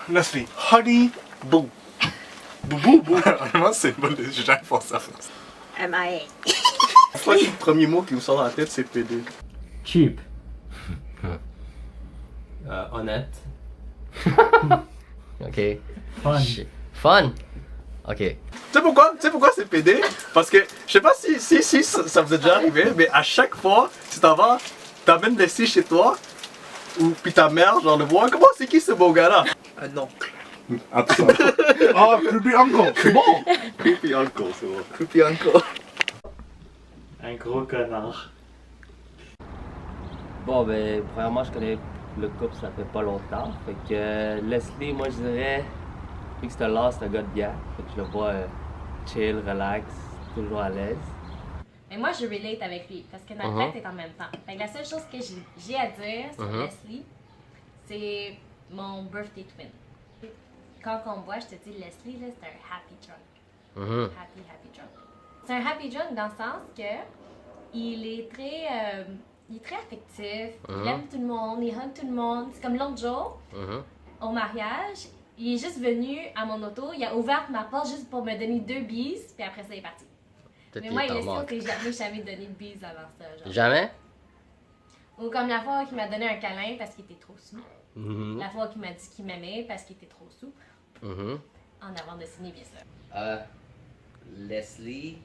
Leslie, Honey Boo. Boubou, bou. Vraiment, c'est bon, j'ai jamais fait ça. MIA. Le premier mot qui vous sort dans la tête, c'est PD. Cheap. Honnête. Ok. Fun. Fun. Ok. Tu sais pourquoi c'est PD? Parce que, je sais pas si ça vous est déjà arrivé, mais à chaque fois, tu t'en vas, t'amènes Leslie chez toi, ou puis ta mère, genre le voir, comment c'est qui ce beau gars-là? Un oncle. Attends. Ah, creepy uncle, c'est bon! Creepy uncle, c'est bon. Creepy uncle. Un gros connard. Bon, ben, premièrement, je connais le couple, ça fait pas longtemps. Fait que Leslie, moi, je dirais, vu que c'est un last, c'est un gars de bien. Fait que je le vois chill, relax, toujours à l'aise. Mais moi, je relate avec lui parce que notre fête est en même temps. Fait que la seule chose que j'ai à dire sur Leslie, c'est mon birthday twin. Quand on me voit, je te dis, Leslie, là, c'est un happy drunk. Happy drunk. C'est un happy drunk dans le sens que il est très affectif, il aime tout le monde, il hug tout le monde. C'est comme l'autre jour, au mariage, il est juste venu à mon auto, il a ouvert ma porte juste pour me donner 2 bises, puis après ça, il est parti. Mais moi, il est sûr que jamais donné de bise avant ça. Genre. Jamais? Ou comme la fois qu'il m'a donné un câlin parce qu'il était trop sous. La fois qu'il m'a dit qu'il m'aimait parce qu'il était trop sous. En avant de signer, bien sûr. Leslie.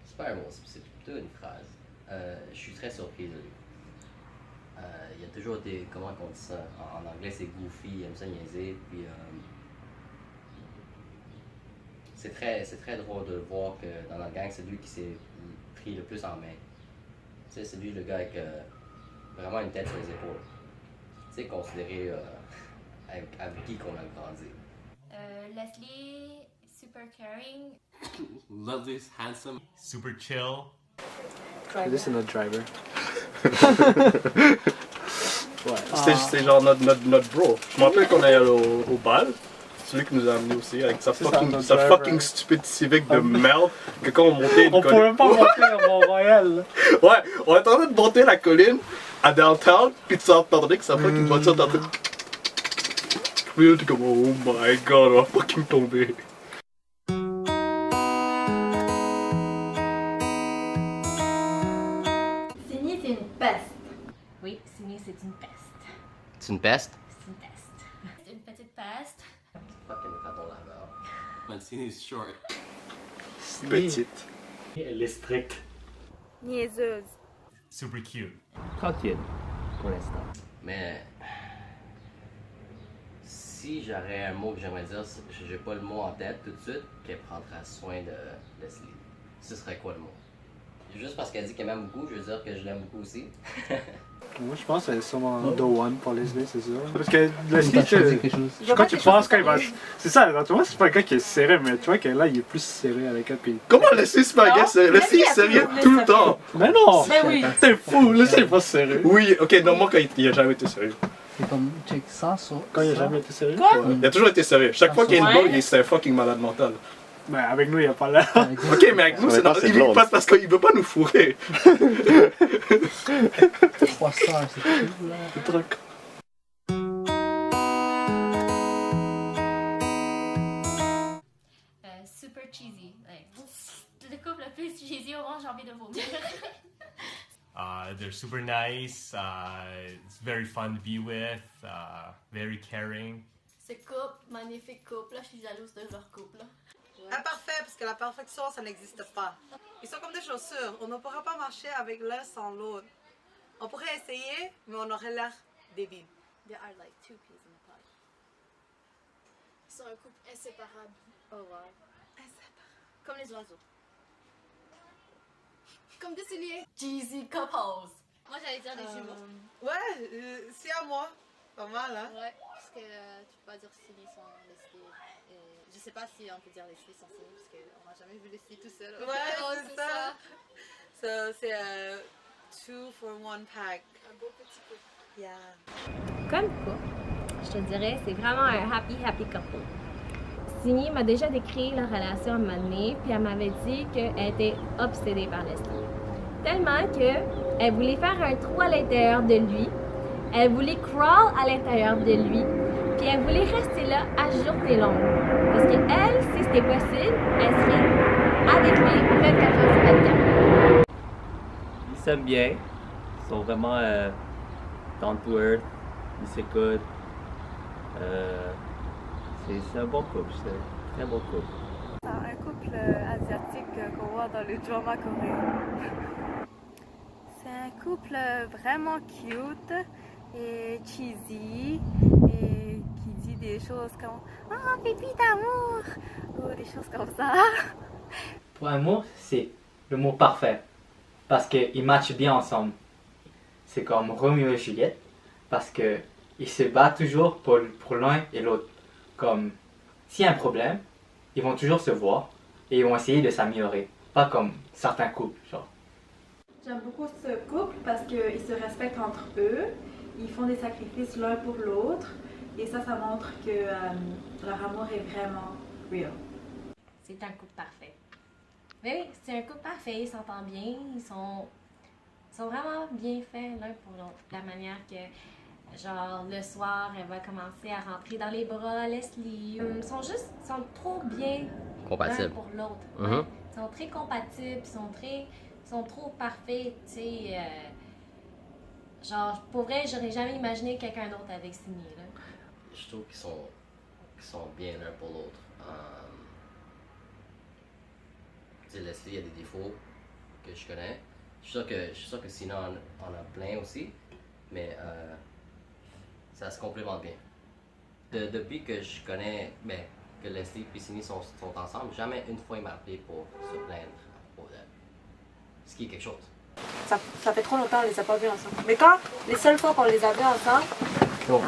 C'est pas un mot, c'est plutôt une phrase. Je suis très surprise de lui. Il a toujours été, comment on dit ça? En anglais, c'est goofy, il aime ça niaiser. Puis. C'est très drôle de voir que dans la gang, c'est lui qui s'est pris le plus en main. Tu sais, c'est lui le gars avec vraiment une tête sur les épaules. Tu sais, considéré avec qui qu'on a grandi. Leslie, super caring. Leslie's handsome, super chill. This is notre driver. C'était genre notre bro. Je me rappelle qu'on allait au bal. C'est lui qui nous a amenés aussi avec sa fucking stupide Civic de merde. Que quand on montait une On pouvait même pas monter à Mont-Royal. Ouais, on est en train de monter la colline à downtown, pis tu entendais que sa fucking voiture est en train de. Puis là, t'es comme, oh my god, on va fucking tomber. Signy, c'est une peste. Oui, Signy, c'est une peste. C'est une peste? C'est une peste. C'est une petite peste. Fucking raton laveur. Mancini's short. Petite. Elle est stricte. Niaiseuse. Super cute. Tranquille, pour l'instant. Mais. Si j'aurais un mot que j'aimerais dire, j'ai pas le mot en tête tout de suite, qu'elle prendra soin de Leslie. Ce serait quoi le mot? Juste parce qu'elle dit qu'elle m'aime beaucoup, je veux dire que je l'aime beaucoup aussi. Moi, je pense qu'elle est sûrement The One pour Leslie, c'est sûr. Parce que Leslie, quand tu penses quand il va. C'est ça, tu vois, c'est pas un gars qui est serré, mais tu vois que là, il est plus serré avec elle. Puis... Comment Leslie c'est pas un gars sérieux? Leslie est sérieux tout le temps. Mais non! Mais oui! T'es fou, Leslie est pas sérieux. Oui, ok, non, moi quand il a jamais été sérieux. C'est comme, check ça, ça. Quand il a jamais été sérieux? Quoi? Il a toujours été sérieux. Chaque fois qu'il y a une blague, c'est un fucking malade mental. Mais avec nous, il a pas l'air. Ok, mais avec nous, c'est normal. Il passe parce qu'il veut pas nous fourrer. 3 stars, c'est cool, là. C'est trop con. Super cheesy. Le couple le plus cheesy au monde, j'ai envie de vomir. They're super nice. It's very fun to be with. Very caring. Ce couple, magnifique couple, là, je suis jalouse de leur couple. Imparfait, parce que la perfection, ça n'existe pas. Ils sont comme des chaussures. On ne pourra pas marcher avec l'un sans l'autre. On pourrait essayer, mais on aurait l'air débile. They are like 2 peas in a pod. Ils sont un couple inséparable. Oh wow. Inséparable. Comme les oiseaux. Comme des souliers. Cheesy couples. Moi, j'allais dire les jumeaux. Ouais, c'est à moi. Pas mal, hein? Ouais, parce que tu peux pas dire Silly sans Leslie. Et je sais pas si on peut dire Leslie sans Silly, parce qu'on n'a jamais vu Leslie tout seul. Ouais, c'est ça. So, c'est un 2 for 1 pack. Un beau petit couple. Yeah. Comme quoi, je te dirais, c'est vraiment un happy couple. Signy m'a déjà décrit leur relation à un moment donné, puis elle m'avait dit qu'elle était obsédée par Leslie. Tellement qu'elle voulait faire un trou à l'intérieur de lui, Elle voulait crawl à l'intérieur de lui. Puis elle voulait rester là à journée longue. Parce qu'elle, si c'était possible, elle serait avec lui 24 heures sur 24. Ils s'aiment bien. Ils sont vraiment down to earth. Ils s'écoutent. C'est un bon couple. C'est un très bon couple. C'est un couple asiatique qu'on voit dans le drama coréen. C'est un couple vraiment cute et cheesy et qui dit des choses comme « Ah, pipi d'amour » ou des choses comme ça. Pour amour, c'est le mot parfait parce qu'ils matchent bien ensemble. C'est comme Roméo et Juliette parce qu'ils se battent toujours pour l'un et l'autre. Comme s'il y a un problème, ils vont toujours se voir et ils vont essayer de s'améliorer. Pas comme certains couples, genre. J'aime beaucoup ce couple parce qu'ils se respectent entre eux, ils font des sacrifices l'un pour l'autre et ça montre que leur amour est vraiment real. C'est un couple parfait. Oui, c'est un couple parfait, ils s'entendent bien, ils sont vraiment bien faits l'un pour l'autre. La manière que, genre, le soir, elle va commencer à rentrer dans les bras à Leslie. Ils sont trop bien Compatibles. l'un pour l'autre. Mhm. Ouais. Ils sont très compatibles, ils sont trop parfaits, tu sais. Genre, pour vrai, j'aurais jamais imaginé quelqu'un d'autre avec Sydney, là. Je trouve qu'ils sont bien l'un pour l'autre. Tu sais, Leslie, il y a des défauts que je connais. Je suis sûr que Sina en a plein aussi, mais ça se complémente bien. Depuis que je connais, que Leslie et Sydney sont ensemble, jamais une fois il m'a appelé pour se plaindre à propos d'elle. Ce qui est quelque chose. Ça fait trop longtemps qu'on les a pas vus ensemble. Mais les seules fois qu'on les a vus ensemble,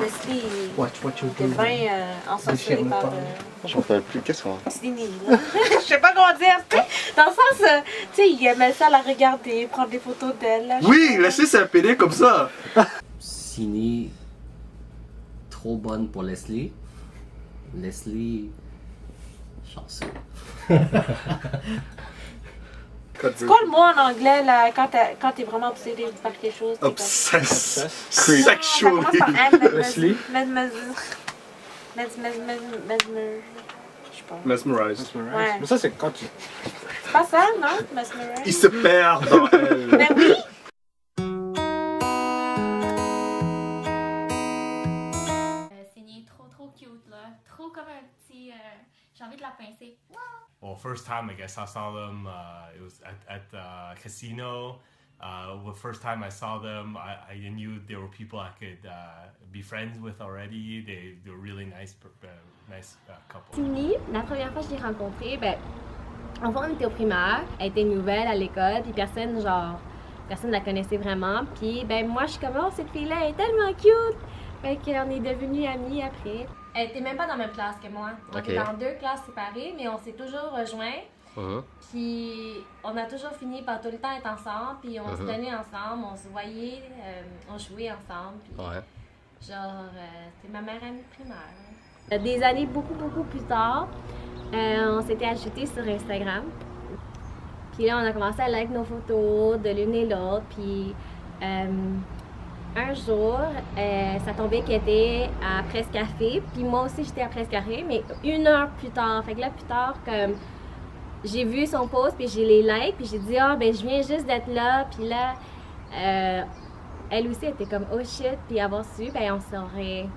Leslie était bien ensorcelé par Je m'en rappelle plus, qu'est-ce qu'on a? Sydney. Je sais pas comment dire. Dans le sens, tu sais, il aimait ça la regarder, prendre des photos d'elle. Là, Oui, laissez c'est un PD comme ça. Sydney, trop bonne pour Leslie. Leslie, chanceux. C'est quoi le mot en anglais là, quand t'es vraiment obsédé par quelque chose? Obsessed. Ça Sexually. commence par M, Leslie. Mesmerized. Ouais. Mais ça, c'est quand tu. C'est pas ça, non? Mesmerized. Il se perd dans elle. Ben oui! Sydney est trop cute, là. Trop comme un petit... j'ai envie de la pincer. Well, first time I guess I saw them, it was at casino. The first time I saw them, I knew there were people I could be friends with already. They were really nice couple. Sydney, la première fois que je l'ai rencontrée, en fait, on était au primaire, elle était nouvelle à l'école, puis personne la connaissait vraiment. Puis moi, je suis comme, oh, cette fille-là elle est tellement cute! Fait qu'on est devenus amis après. Elle était même pas dans la même classe que moi. On était dans 2 classes séparées, mais on s'est toujours rejoints. Puis on a toujours fini par tout le temps être ensemble, puis on se tenait ensemble, on se voyait, on jouait ensemble. Puis genre, c'était ma meilleure amie primaire. Des années beaucoup plus tard, on s'était ajoutés sur Instagram. Puis là, on a commencé à like nos photos de l'une et l'autre. Puis un jour, ça tombait qu'elle était à Presse Café. Puis moi aussi, j'étais à Presse Café, mais 1 heure plus tard. Fait que là, plus tard, comme j'ai vu son post, puis j'ai les likes, puis j'ai dit « Ah, je viens juste d'être là. » Puis là, elle aussi était comme « Oh shit. » Puis avoir su, on serait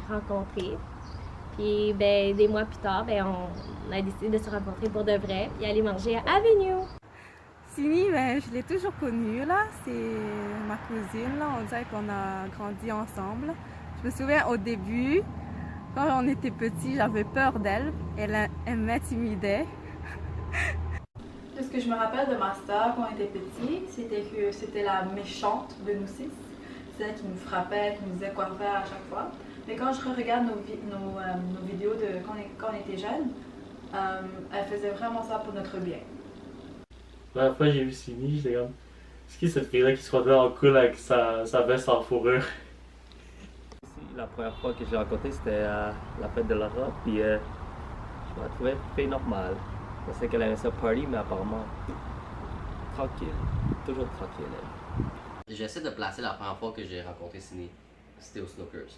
rencontrés. Puis des mois plus tard, on a décidé de se rencontrer pour de vrai et aller manger à Avenue. Sydney, je l'ai toujours connue, là. C'est ma cousine, là. On dirait qu'on a grandi ensemble. Je me souviens au début, quand on était petits, j'avais peur d'elle. Elle m'intimidait. De ce que je me rappelle de ma sœur quand on était petits, c'était que c'était la méchante de nous 6. C'est elle qui nous frappait, qui nous disait quoi faire à chaque fois. Mais quand je regarde nos vidéos de quand on était jeunes, elle faisait vraiment ça pour notre bien. La dernière fois que j'ai vu Sydney, j'étais comme, c'est qui cette fille-là qui se retrouve en cool avec sa veste en fourrure? La première fois que j'ai rencontré, c'était à la fête de l'Europe, puis je me trouvais une fille normale. Je pensais qu'elle avait sa party, mais apparemment, tranquille, toujours tranquille. Elle. J'essaie de placer la première fois que j'ai rencontré Cindy. C'était au Snookers.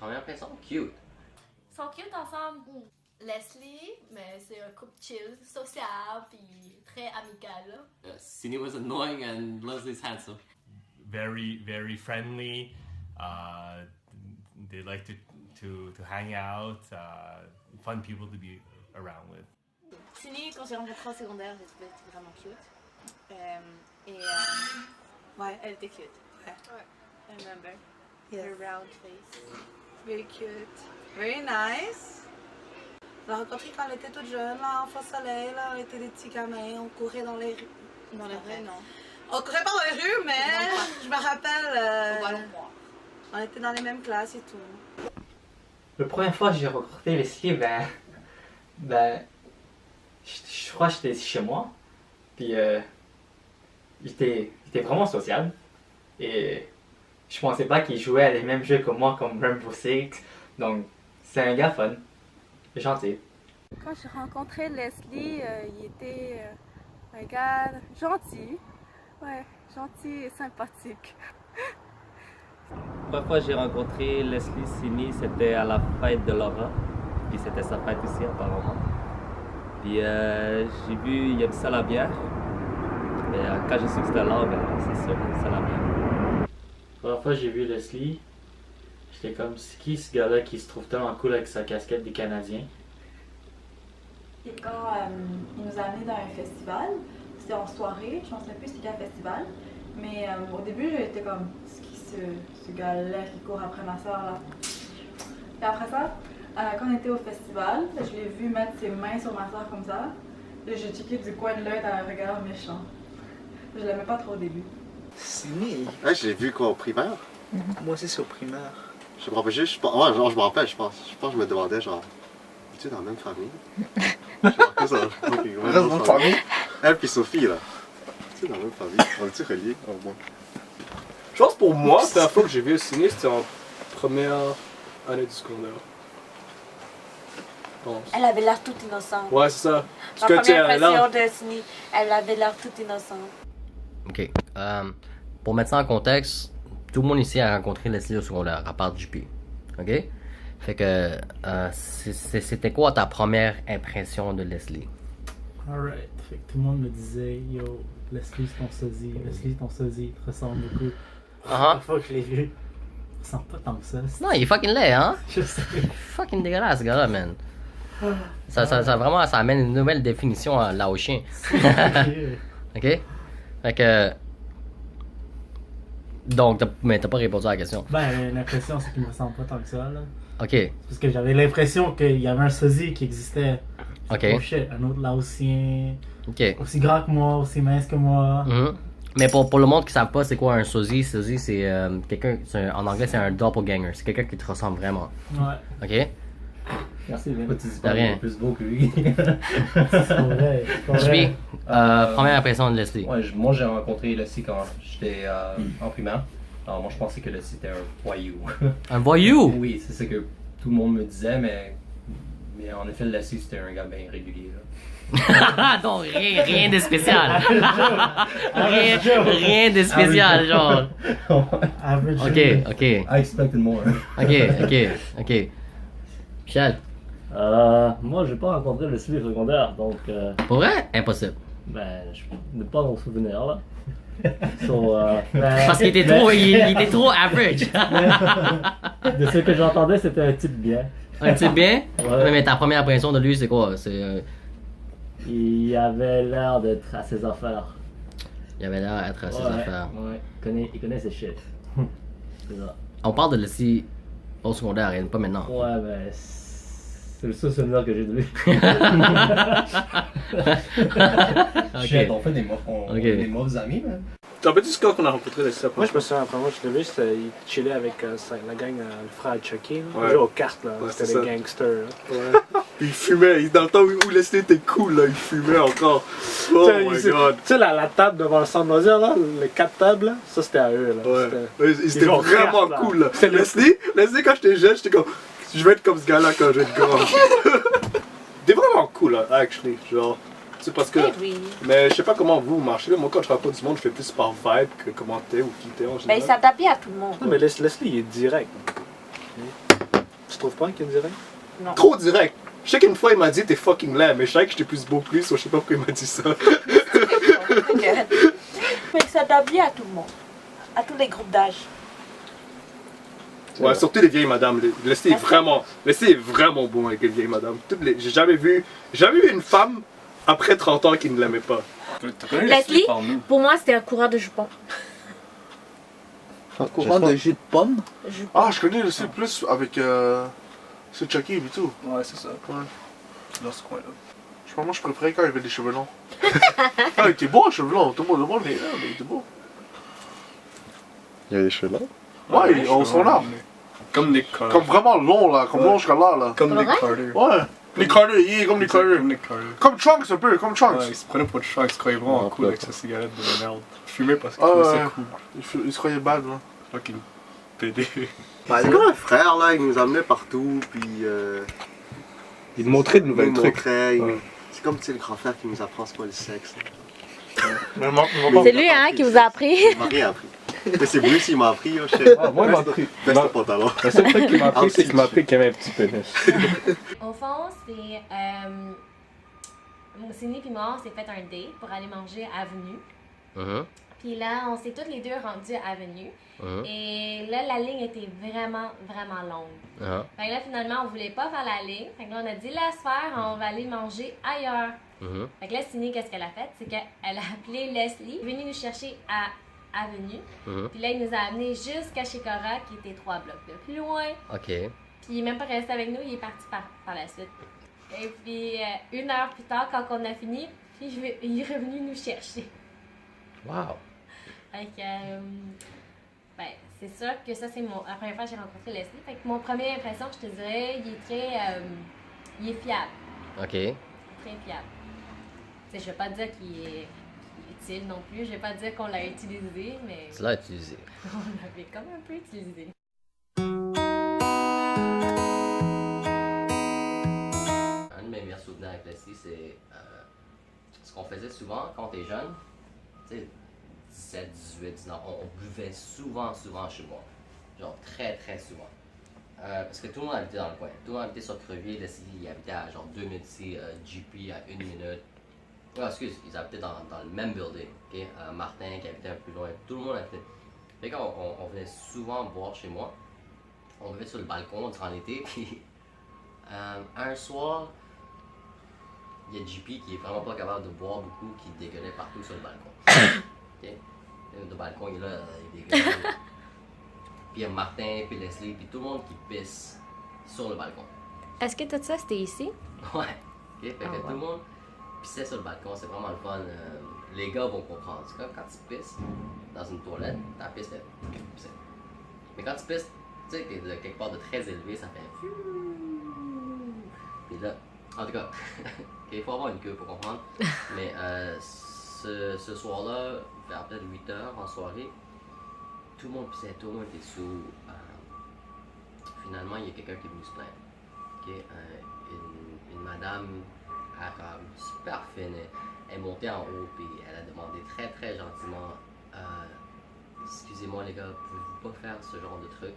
Première impression, cute. Ils sont cute ensemble. Leslie, mais c'est un couple chill, social, puis très amical. Cindy was annoying and Leslie's handsome. Very, very friendly. They like to hang out. Fun people to be around with. Cindy, quand j'ai rencontré au secondaire, j'ai trouvé que c'était vraiment cute. Ouais. Elle était cute. Ouais. I remember. Yes. Her round face. Very cute. Very nice. On l'a rencontrée quand elle était toute jeune, là, en soleil, là, on était des petits gamins, on courait dans les rues. Dans les rues, non. On courait pas dans les rues, mais je me rappelle, Au ballon noir. on était dans les mêmes classes et tout. La première fois que j'ai rencontré Leslie, je crois que j'étais chez moi. Puis il était vraiment sociable. Et je pensais pas qu'il jouait à les mêmes jeux que moi, comme Rainbow Six. Donc c'est un gars fun, gentil. Quand j'ai rencontré Leslie, il était un gars gentil. Ouais, gentil et sympathique. La première fois que j'ai rencontré Leslie Cindy, c'était à la fête de Laura. Puis c'était sa fête aussi, apparemment. Puis j'ai vu, il y avait ça la bière. Mais quand j'ai su que c'était là, c'est sûr, c'est la bière. La première fois que j'ai vu Leslie, j'étais comme, c'est qui ce gars-là qui se trouve tellement cool avec sa casquette des Canadiens? Et quand il nous a amenés dans un festival, c'était en soirée, je ne sais plus c'était quel festival, mais au début j'étais comme, c'est qui ce gars-là qui court après ma soeur là? Et après ça, quand on était au festival, je l'ai vu mettre ses mains sur ma soeur comme ça, et j'ai checké du coin de l'œil dans un regard méchant. Je l'aimais pas trop au début. Cindy? Ouais, j'ai vu quoi, au primaire? Moi aussi, c'est au primaire. Je me rappelle juste, ouais, genre, je me rappelle, je pense que je me demandais, genre, es-tu dans la même famille? Je me rappelle ça. Okay, Reste dans la même famille? Elle puis Sophie, là. Es-tu dans la même famille? On est-tu reliés? Oh, bon. Je pense pour moi, la première fois que j'ai vu Cindy, c'était en première année du secondaire. Je pense. Elle avait l'air toute innocente. Ouais, c'est ça. Ma première impression de Cindy, elle avait l'air toute innocente. Ok. Pour mettre ça en contexte, tout le monde ici a rencontré Leslie au secondaire, à part JP. Ok? Fait que, c'était quoi ta première impression de Leslie? Alright. Fait que tout le monde me disait, yo, Leslie c'est ton sosie, Leslie ton sosie, il te ressemble beaucoup. La fois que je l'ai vu, il ressemble pas tant que ça. Non, il est fucking laid, hein? Je sais. Fucking dégueulasse, ce gars-là, man. Ça vraiment, ça amène une nouvelle définition à laotien. Ok? Fait que. Donc, mais t'as pas répondu à la question. Ben, l'impression, c'est qu'il me ressemble pas tant que ça, là. Ok. Parce que j'avais l'impression qu'il y avait un sosie qui existait. Ok. Oh shit, un autre laotien. Ok. Aussi grand que moi, aussi mince que moi. Mais pour le monde qui ne savent pas c'est quoi un sosie, c'est quelqu'un, en anglais c'est un doppelganger, c'est quelqu'un qui te ressemble vraiment. Ouais. Ok? Merci, mais tu dis De rien. plus beau que lui. C'est vrai. JP, première impression de Leslie. Ouais, moi j'ai rencontré Leslie quand j'étais en primaire. Alors moi je pensais que Leslie était un voyou. Un voyou? Oui, c'est ce que tout le monde me disait, mais en effet Leslie c'était un gars bien régulier. Donc rien de spécial. rien de spécial, genre. Ok. I expected more. Ok. Michel? Moi j'ai pas rencontré Leslie au secondaire, donc... Pour vrai? Impossible. Ben, je n'ai pas mon souvenir là. Parce qu'il était trop average. De ce que j'entendais, c'était un type bien. Un type bien? Ouais. Mais ta première impression de lui, c'est quoi? Il avait l'air d'être à ses affaires. Il avait l'air d'être à ses affaires. Ouais, il connaît ses shit. C'est ça. On parle de Leslie au secondaire, et pas maintenant. Ouais, ben, c'est le seul souvenir que j'ai de lui. Shit, on fait des mauvais amis, même. T'as pas dit quand on a rencontré Leslie? Moi, je me souviens, après moi, je l'ai vu, il chillait avec la gang, le frère Chucky. Ouais. Il jouait aux cartes, là. Ouais, C'était c'est des ça. gangsters. Là. Ouais. Puis il fumait. Dans le temps où Leslie était cool, là, il fumait encore. Oh my god. Tu sais, la table devant le centre loisir, là, les 4 tables, là, ça c'était à eux. Là. Ouais. Ils étaient vraiment cool, là. Leslie, quand j'étais jeune, j'étais comme, je vais être comme ce gars-là quand je vais être grand. T'es vraiment cool, là, actually. Genre, C'est parce que. Oui. Mais je sais pas comment vous marchez. Moi, quand je rencontre du monde, je fais plus par vibe que comment t'es ou qui t'es en Ben, général. il s'adapte bien à tout le monde. Non, mais Leslie, il est direct. Tu trouves pas qu'il est direct? Non. Trop direct. Je sais qu'une fois, il m'a dit t'es fucking laid, mais je savais que j'étais plus beau que lui, so je sais pas pourquoi il m'a dit ça. Mais il s'adapte bien à tout le monde. À tous les groupes d'âge. Ouais, surtout les vieilles madames. Leslie est vraiment bon avec les vieilles madames. J'ai jamais vu une femme après 30 ans qui ne l'aimait pas. Leslie, pour moi, c'était un coureur de jupons. Un courant de jus de pomme? Ah, je connais Leslie plus avec c'est Chucky et tout. Ouais, c'est ça. Ouais. Dans ce coin-là. Je pense que moi je préférais quand il avait des cheveux longs. Ah, il était beau les cheveux longs. Tout le monde est là, mais il était beau. Il y a des cheveux longs? Ouais, on s'en a. Comme des Carter. Comme vraiment long là, comme long jusqu'à là là. Comme des Carter. Ouais. Les Carter, il est comme les Carter. Comme des Carter. Comme Trunks un peu, comme Trunks. Ouais, il se prenait pour Trunks quand il est vraiment cool avec sa cigarette de merde. Fumait parce qu'il Ah trouvait ouais. ça cool. Il se croyait bad là. Fucking pédé. C'est comme un frère là, il nous emmenait partout, puis il nous montrait de il nouvelles nous trucs. montrait, Ouais. c'est comme le grand frère qui nous apprend c'est quoi le sexe. C'est lui, hein, qui vous a appris. Il m'a rien appris. Mais c'est lui s'il m'a appris, je sais. Ah, moi, il m'a appris. Baisse ton pantalon. Le seul truc qu'il m'a appris, c'est qu'il m'a appris qu'il y avait un petit pénis. Au fond, c'est. Cindy et moi, on s'est fait un date pour aller manger à Avenue. Puis là, on s'est toutes les deux rendus à Avenue. Et là, la ligne était vraiment, vraiment longue. Fait que là, finalement, on voulait pas faire la ligne. Fait que là, on a dit, laisse faire, on va aller manger ailleurs. Fait que là, Cindy, qu'est-ce qu'elle a fait? C'est qu'elle a appelé Leslie, venue nous chercher à Avenue. Puis là, il nous a amenés jusqu'à chez Cora, qui était 3 blocs de plus loin. OK. Puis il est même pas resté avec nous, il est parti par la suite. Et puis, 1 heure plus tard, quand on a fini, puis il est revenu nous chercher. Wow. Fait que, ben, c'est sûr que ça, c'est la première fois que j'ai rencontré Leslie. Fait que mon première impression, je te dirais, il est très, il est fiable. OK. Très fiable. Tu sais, je vais pas dire qu'il est utile non plus, je vais pas dire qu'on l'a utilisé, mais... Tu l'as utilisé. On l'avait quand même un peu utilisé. Un de mes meilleurs souvenirs avec Leslie, c'est ce qu'on faisait souvent quand t'es jeune. Tu sais, 17, 18, 19, on buvait souvent chez moi. Genre très très souvent. Parce que tout le monde habitait dans le coin. Tout le monde habitait sur Crevier. Leslie, il habitait à genre 2 minutes ici. JP à 1 minute. Oh, excuse, ils habitaient dans le même building. Okay? Martin qui habitait un peu plus loin. Tout le monde habitait. Fait qu'on on venait souvent boire chez moi. On vivait sur le balcon durant l'été. Puis un soir, il y a JP qui est vraiment pas capable de boire beaucoup, qui dégueulait partout sur le balcon. Okay? Le balcon, il est là, il dégueule. Puis il y a Martin, puis Leslie, puis tout le monde qui pisse sur le balcon. Est-ce que tout ça, c'était ici? Ouais. Okay? Fait que tout le monde pissait sur le balcon, c'est vraiment le fun. Les gars vont comprendre. C'est comme quand tu pisses dans une toilette, ta pisse fait pisser. Mais quand tu pisses, tu sais, t'es de quelque part de très élevé, ça fait. Puis là, en tout cas, il faut avoir une queue pour comprendre. Mais ce soir-là, vers peut-être 8 h en soirée, tout le monde pissait, tout le monde était sous. Finalement, il y a quelqu'un qui est venu se plaindre. Okay? Une madame arabe, super fine, elle est montée en haut et elle a demandé très très gentiment excusez-moi les gars, pouvez-vous pas faire ce genre de truc?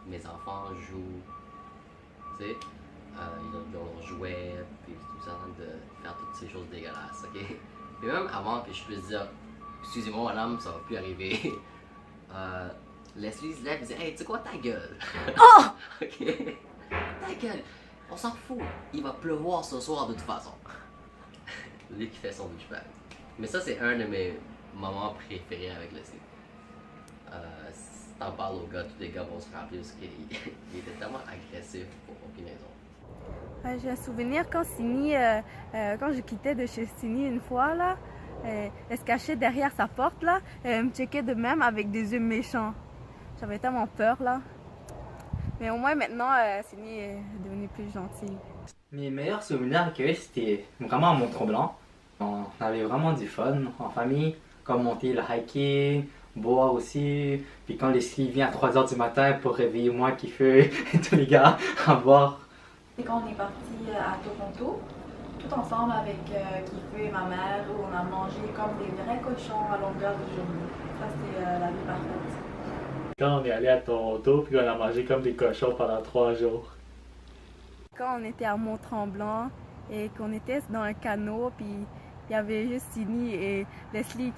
Mes enfants jouent, tu sais, ils ont leurs jouets, puis tout ça, en train de faire toutes ces choses dégueulasses, ok? Et même avant que je puisse dire excusez-moi madame, ça va plus arriver, Leslie se lève et dit hey, tu sais quoi, ta gueule! Oh! Ok? Ta gueule! On s'en fout, il va pleuvoir ce soir de toute façon. Lui qui fait son douchebag. Mais ça, c'est un de mes moments préférés avec Leslie. Si t'en parles aux gars, tous les gars vont se rappeler parce qu'il était tellement agressif pour aucune raison. J'ai un souvenir quand quand je quittais de chez Sini une fois, là, elle se cachait derrière sa porte, là, et elle me checkait de même avec des yeux méchants. J'avais tellement peur, là. Mais au moins maintenant, Sini est devenue plus gentille. Mes meilleurs souvenirs que c'était vraiment à Mont-Tremblant. On avait vraiment du fun en famille, comme monter le hiking, boire aussi. Puis quand Leslie vient à 3 h du matin pour réveiller moi qui fais tous les gars à boire. Et quand on est parti à Toronto, tout ensemble avec Kifeu et ma mère où on a mangé comme des vrais cochons à longueur de journée. Ça, c'était la vie parfaite. Quand on est allé à Toronto, puis on a mangé comme des cochons pendant 3 jours. Quand on était à Mont-Tremblant et qu'on était dans un canot, puis il y avait juste Cindy et Leslie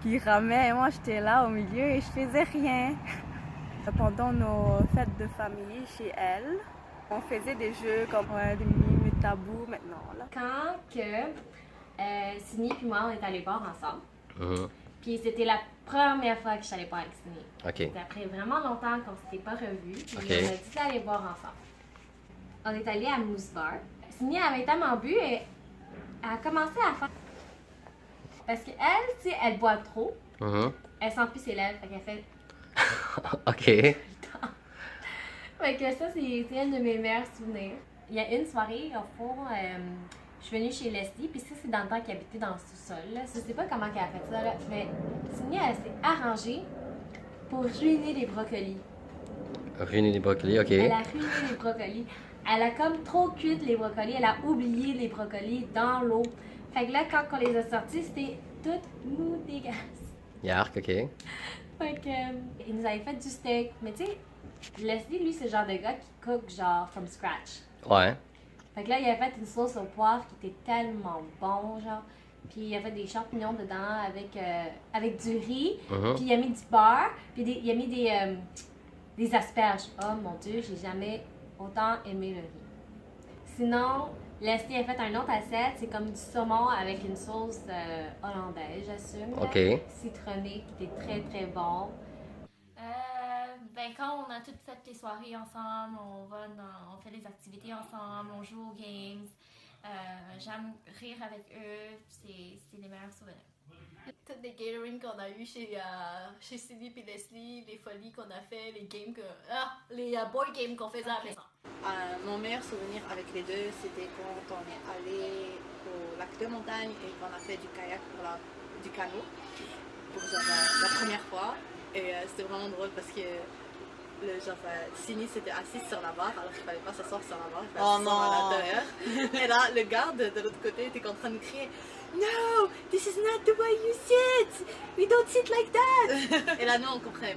qui ramaient, et moi j'étais là au milieu et je faisais rien. Pendant nos fêtes de famille chez elle, on faisait des jeux comme des mini tabous maintenant. Là. Quand que Cindy et moi on est allés boire ensemble, puis c'était la première fois que je suis allée boire avec Cindy. C'était après vraiment longtemps qu'on s'était pas revus, puis on a dit d'aller boire ensemble. On est allé à Moose Bar. Cindy avait tellement bu et elle a commencé à faire. Parce qu'elle, tu sais, elle boit trop. Elle sent plus ses lèvres, fait qu'elle fait. OK. Fait que ça, c'est un de mes meilleurs souvenirs. Il y a une soirée, au fond, je suis venue chez Leslie, puis ça, c'est dans le temps qu'elle habitait dans le sous-sol. Je sais pas comment elle a fait ça, là, mais Cindy, elle s'est arrangée pour ruiner les brocolis. Ruiner les brocolis, OK. Elle a ruiné les brocolis. Elle a comme trop cuit les brocolis, elle a oublié les brocolis dans l'eau. Fait que là, quand on les a sortis, c'était tout mou, dégueulasse. Yark, OK. Fait que, il nous avait fait du steak. Mais tu sais, Leslie, lui, c'est le genre de gars qui cook genre from scratch. Ouais. Fait que là, il avait fait une sauce au poivre qui était tellement bon, genre. Puis il y avait des champignons dedans avec du riz. Puis il a mis du beurre. Puis il a mis des asperges. Oh mon Dieu, j'ai jamais autant aimé le riz. Sinon, Leslie a fait un autre assiette. C'est comme du saumon avec une sauce hollandaise, j'assume. OK. Citronnée, qui était très très bon. Ben quand on a toutes fait les soirées ensemble, on fait les activités ensemble, on joue aux games. J'aime rire avec eux, c'est les meilleurs souvenirs. Toutes les gatherings qu'on a eu chez Cindy et Leslie, les folies qu'on a fait, les games les board games qu'on faisait à la maison. Mon meilleur souvenir avec les deux, c'était quand on est allé au lac de montagne et qu'on a fait du kayak du canot pour la première fois. Et c'était vraiment drôle parce que Cindy s'était assise sur la barre alors qu'il fallait pas s'asseoir sur la barre, il fallait s'asseoir à l'intérieur. Et là, le garde de l'autre côté était en train de crier No, this is not the way you sit. We don't sit like that. Et là, nous, on comprenait.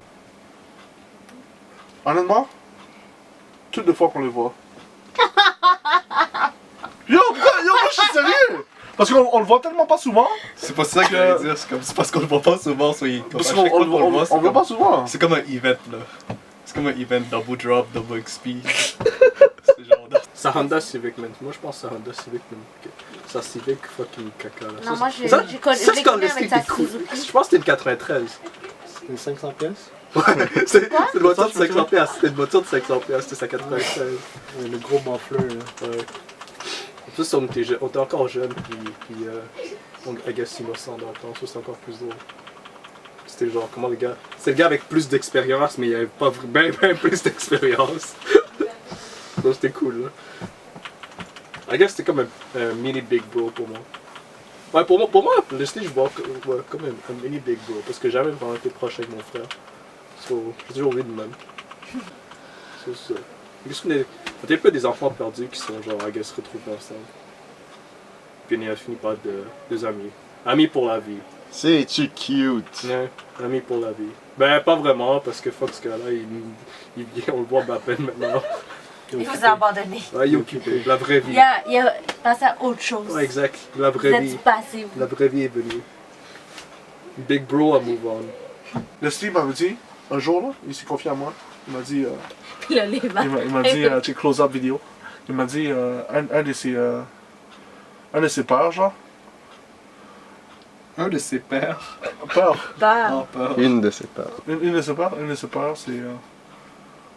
Honnêtement, toutes les fois qu'on les voit. Yo, moi je suis sérieux. Parce qu'on le voit tellement pas souvent. C'est pas ça que je voulais dire, c'est parce qu'on le voit pas souvent, parce qu'on le voit pas souvent. C'est comme un event là. C'est comme un event double drop, double XP. C'est genre sa Honda Civic, man. Moi je pense que sa Honda Civic, man. Sa Civic fucking caca là. Non, moi je ça, l'ai c'est quand connu avec sa cool. Suzuki. Je pense que c'était une 93. C'était une 500 pièces. Ouais, c'est une voiture de 500 pièces. C'était une voiture de 500 pièces, c'était sa 93. Ouais, le gros banfleur là. Ouais. En plus on était encore jeunes, puis on I guess innocent dans le temps, ça c'est encore plus drôle. C'était genre comment le gars. C'est le gars avec plus d'expérience, mais il avait pas bien plus d'expérience. Donc c'était cool là. I guess c'était comme un mini big bro pour moi. Ouais, pour moi, Leslie, je vois comme un mini big bro, parce que j'ai jamais vraiment été proche avec mon frère. So, j'ai toujours vu de même. C'est ça. Qu'est-ce qu'on est. On est un peu des enfants perdus qui sont genre, I guess, retrouvés ensemble. Puis on a fini par des amis. Amis pour la vie. C'est-tu cute? Ouais, amis pour la vie. Ben, pas vraiment, parce que fuck ce gars-là, on le voit à peine maintenant. Il vous a abandonné. Ouais, il est occupé. La vraie vie. Il a passé à autre chose. Ouais, exact. La vraie vie. Vous êtes passé, vous. La vraie vie est venue. Big bro a move on. Leslie m'avait dit, un jour là, il s'est confié à moi. Il m'a dit. Il m'a dit, tu close-up vidéo. Il m'a dit, un de ses pères, genre. Un de ses pères. Peur. Une de ses peurs. Une de ses peurs, c'est.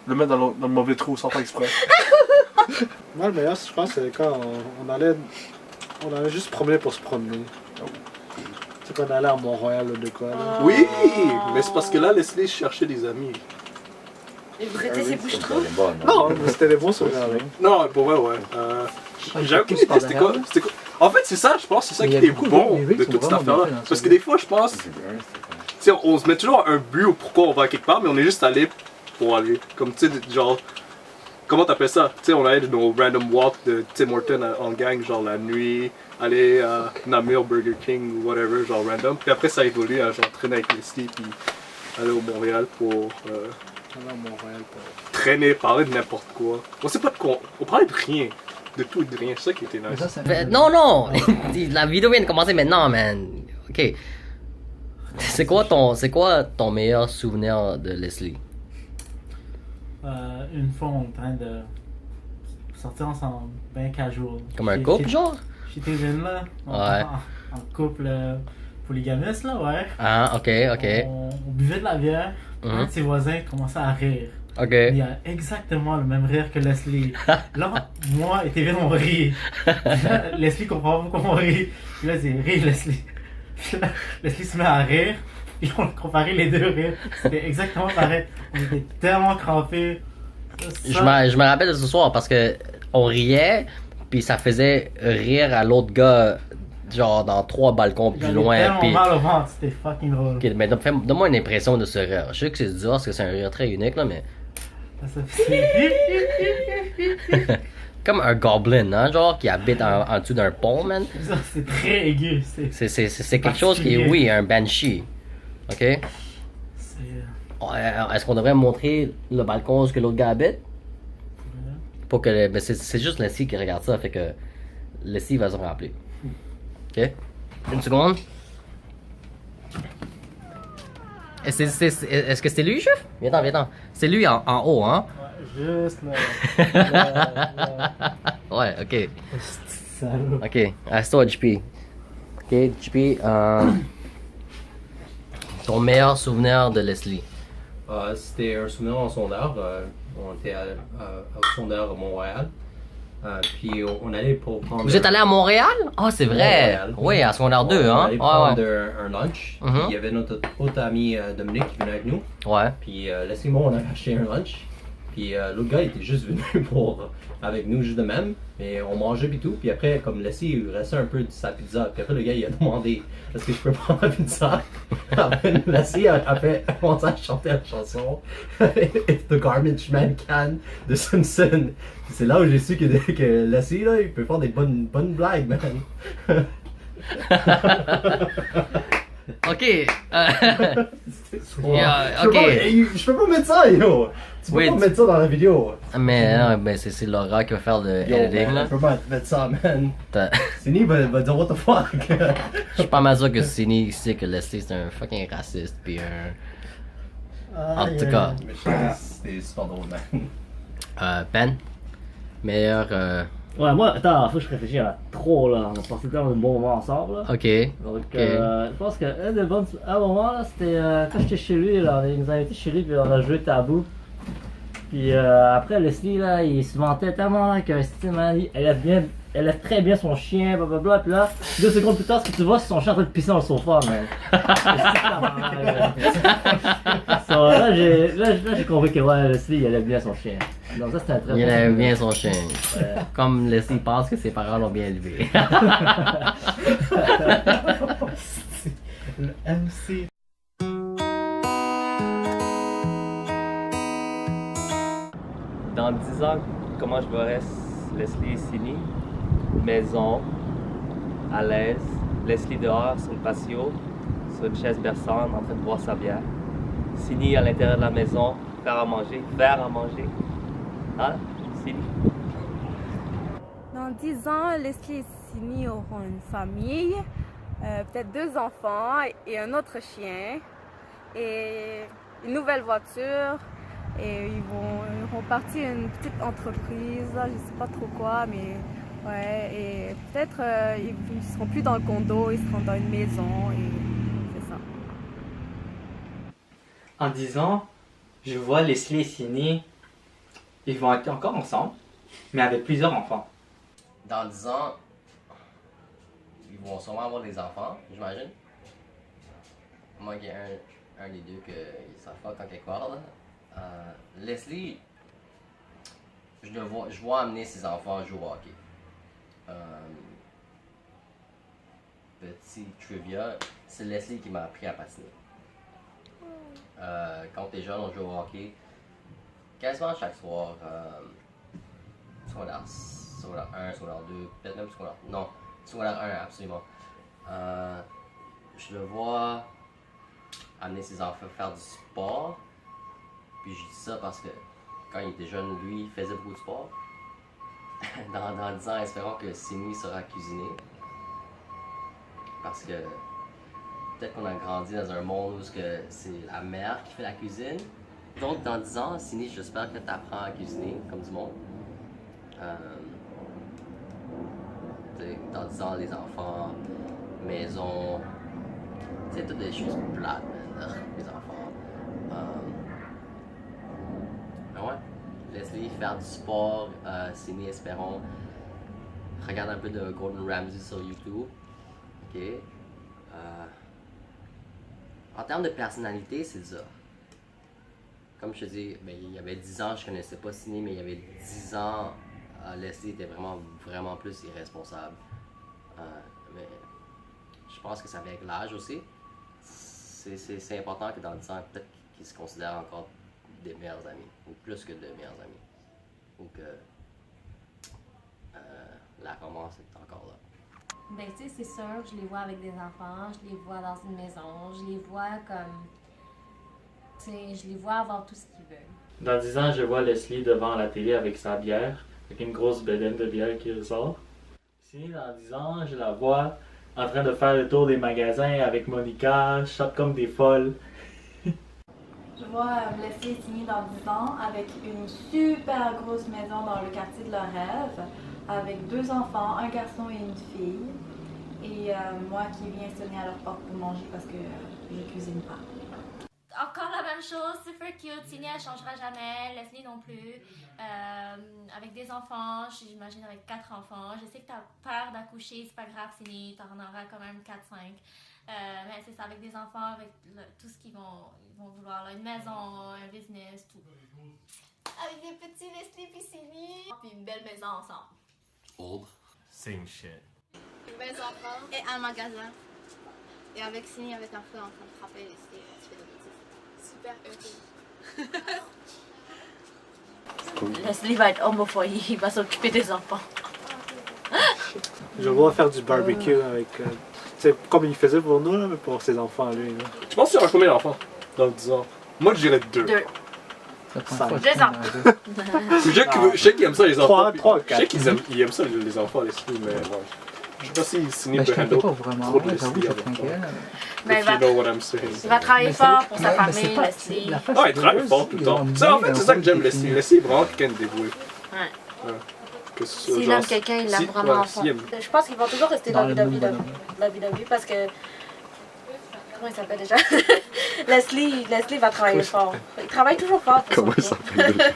Le mettre dans le mauvais trou sans faire exprès. Moi, le meilleur, je pense, c'est quand on allait juste promener pour se promener. Tu sais, qu'on allait à Mont-Royal ou de quoi. Là. Oui, mais c'est parce que là, Leslie cherchait des amis. Et vous étiez ses bouches-trous? Non, mais c'était des bons souvenirs. Non, pour vrai, ouais. J'ai aucune idée, c'était quoi? En fait, c'est ça, je pense, c'est ça qui est bon de toute cette affaire-là. Parce que des fois, je pense, tu sais, on se met toujours un but ou pourquoi on va quelque part, mais on est juste allé pour aller. Comme tu sais, genre, comment t'appelles ça? Tu sais, on allait de nos random walks de Tim Horton en gang, genre la nuit, aller à Namur, Burger King ou whatever, genre random. Puis après, ça a évolué à genre traîner avec Leslie, puis aller au Montréal pour traîner, parler de n'importe quoi. On sait pas de quoi, on parlait de rien, de tout et de rien, c'est ça qui était nice. Non, non! La vidéo vient de commencer maintenant, man. Ok. C'est quoi ton meilleur souvenir de Leslie? Une fois, on est en train de sortir ensemble, bien casual. Comme un couple, genre? J'étais jeune là. Ouais. En couple polygamiste, là, ouais. Ah, ok. On buvait de la bière. Un de ses voisins commençait à rire. Ok. Il a exactement le même rire que Leslie. Là, moi et Tevin, on rit. Là, Leslie comprend pas pourquoi on rit. Puis là, c'est rire, Leslie. Puis là, Leslie se met à rire. Puis on comparait les deux rires. C'était exactement pareil. On était tellement crampés. Je me rappelle de ce soir parce que on riait, puis ça faisait rire à l'autre gars, genre dans 3 balcons plus loin. Tellement Puis... mal au ventre, c'était fucking drôle. Ok, mais donne-moi une impression de ce rire. Je sais que c'est dur parce que c'est un rire très unique, là, mais. Ça fait... Comme un goblin, hein, genre qui habite en dessous d'un pont, man. C'est très aigu. C'est quelque chose qui est, oui, un banshee. Ok? Est-ce qu'on devrait montrer le balcon où l'autre gars habite? Pour que. Ben c'est juste Leslie qui regarde ça, fait que Leslie va se rappeler. Ok? Une seconde. Est-ce que c'est lui, chef? Viens-t'en. C'est lui en haut, hein? Ouais, juste là. Ouais, ok. Salaud. Ok, assis-toi, JP. Ok, JP, ton meilleur souvenir de Leslie? C'était un souvenir en secondaire. On était au secondaire à Montréal. Puis on allait pour prendre... Vous êtes allé à Montréal? Ah, c'est vrai! Montréal. Oui, à secondaire 2, hein? On allait prendre un lunch. Puis il y avait notre autre ami Dominique qui venait avec nous. Ouais. Puis Leslie et moi, on avait acheté un lunch. Puis l'autre gars était juste venu avec nous juste de même. Mais on mangeait puis tout. Puis après, comme Leslie, il restait un peu de sa pizza. Puis après, le gars, il a demandé est-ce que je peux prendre la pizza? Après, Leslie a commencé à chanter la chanson If the Garbage Man Can de Simpson. Puis c'est là où j'ai su que Leslie, là, il peut faire des bonnes blagues, man. Ok. Je peux pas mettre ça, yo. Tu peux pas mettre ça dans la vidéo. Mais c'est Laura qui va faire le editing, là. Je peux pas mettre ça, man. Sini va dire what the fuck. Je suis pas mal sûr que Sini sait que Leslie c'est un fucking raciste, pis en tout cas. C'était super drôle, man. Ben, meilleur. Ouais, moi, attends, faut que je réfléchisse à trop là. On a passé tellement de bons moments ensemble là. Ok. Donc, je pense que un moment là, c'était quand j'étais chez lui, là, il nous a invités chez lui, puis on a joué Tabou. Puis après, Leslie là, il se vantait tellement là que elle lève très bien son chien, blablabla. Puis là, 2 secondes plus tard, ce que tu vois, c'est son chien en train de pisser dans le sofa, man. Là, j'ai compris que ouais, Leslie, il aime bien son chien. Donc ça, c'était un très bon. Il aime bien son chien. Comme Leslie pense que ses parents l'ont bien élevé. Le MC. Dans 10 ans, comment je verrais Leslie et Sini? Maison, à l'aise, Leslie dehors sur le patio, sur une chaise berçante en train de boire sa bière. Sini à l'intérieur de la maison, faire à manger. Hein, Sini? Dans 10 ans, Leslie et Sini auront une famille, peut-être 2 enfants et un autre chien, et une nouvelle voiture. Et ils vont partir une petite entreprise, là, je sais pas trop quoi, mais ouais, et peut-être ils seront plus dans le condo, ils seront dans une maison, et c'est ça. En 10 ans, je vois Leslie et Sini, ils vont être encore ensemble, mais avec plusieurs enfants. Dans 10 ans, ils vont sûrement avoir des enfants, j'imagine. Moi, il y a un des deux qui savent pas quand quelque part, là. Leslie, je vois amener ses enfants à jouer au hockey. Petit trivia, c'est Leslie qui m'a appris à patiner. Quand t'es jeune, on joue au hockey quasiment chaque soir. secondaire 1, secondaire 2, peut-être même secondaire... Non, secondaire 1, absolument. Je le vois amener ses enfants faire du sport. Puis je dis ça parce que quand il était jeune, lui, il faisait beaucoup de sport. dans 10 ans, espérons que Sini saura cuisiner. Parce que peut-être qu'on a grandi dans un monde où c'est la mère qui fait la cuisine. Donc dans 10 ans, Sini, j'espère que tu apprends à cuisiner comme du monde. Dans 10 ans, les enfants, maison, c'est toutes des choses plates, les enfants. Mais ouais, Leslie, faire du sport, Sini, espérons. Regarde un peu de Gordon Ramsay sur YouTube. Ok. En termes de personnalité, c'est ça. Comme je te dis, ben, il y avait 10 ans, je connaissais pas Sini, mais il y avait 10 ans, Leslie était vraiment plus irresponsable. Mais je pense que c'est avec l'âge aussi. C'est important que dans 10 ans, peut-être qu'ils se considèrent encore des meilleurs amis, ou plus que de meilleurs amis. Ou que la romance est encore là. Ben, tu sais, c'est sûr, je les vois avec des enfants, je les vois dans une maison, je les vois comme. Tu sais, je les vois avoir tout ce qu'ils veulent. Dans 10 ans, je vois Leslie devant la télé avec sa bière, avec une grosse bedaine de bière qui ressort. Si, dans 10 ans, je la vois en train de faire le tour des magasins avec Monica, shop comme des folles. Je vois Leslie et Sini dans 10 ans avec une super grosse maison dans le quartier de leur rêve, avec 2 enfants, un garçon et une fille. Et moi qui viens sonner à leur porte pour manger parce que je cuisine pas. Encore la même chose, super cute. Sini, elle changera jamais. Leslie non plus. Avec des enfants, j'imagine avec 4 enfants. Je sais que t'as peur d'accoucher, c'est pas grave, Sini. T'en auras quand même 4-5. Mais c'est ça, avec des enfants, avec tout ce qu'ils vont vouloir. Là, une maison, un business, tout. Avec des petits Leslie puis Sini. Puis une belle maison ensemble. Old. Same shit. Des enfants et un magasin. Et avec Sini, avec un feu en train de frapper Leslie, on se fait des petits. Super heureux. Leslie va être homme au foyer, il va s'occuper des enfants. Je vois faire du barbecue avec. C'est comme il faisait pour nous, là, mais pour ses enfants, lui. Là. Tu penses qu'il y aura combien d'enfants dans 10 ans? Moi, je dirais 2. 2. 5. 2 ans. Je sais qu'ils aiment ça, les enfants. 3, 4. Je sais qu'ils aiment ça, les enfants, Leslie, mais ouais. Je sais pas si Sini Mais je peut comprends handle pas vraiment. trop de Ouais, j'avoue, Leslie je avec comprends. toi. Ben, If you know what I'm saying. Il va travailler fort pour sa Mais famille, c'est pas- Leslie. la face, Ah, il c'est travaille eux, fort tout le ils temps. ont Ça, en mis fait, un c'est ça que rôle j'aime défini. Leslie. Leslie est vraiment quelqu'un de dévoué. Ouais. Ouais. Que ce- S'il genre, aime quelqu'un, il l'aime si- vraiment ouais, fort. s'il aime. Je pense qu'ils vont toujours rester Dans dans le WWE bonhomme. parce que. Comment il s'appelle déjà? Leslie va travailler fort. Il travaille toujours fort. Pour Comment son il tour. s'appelle?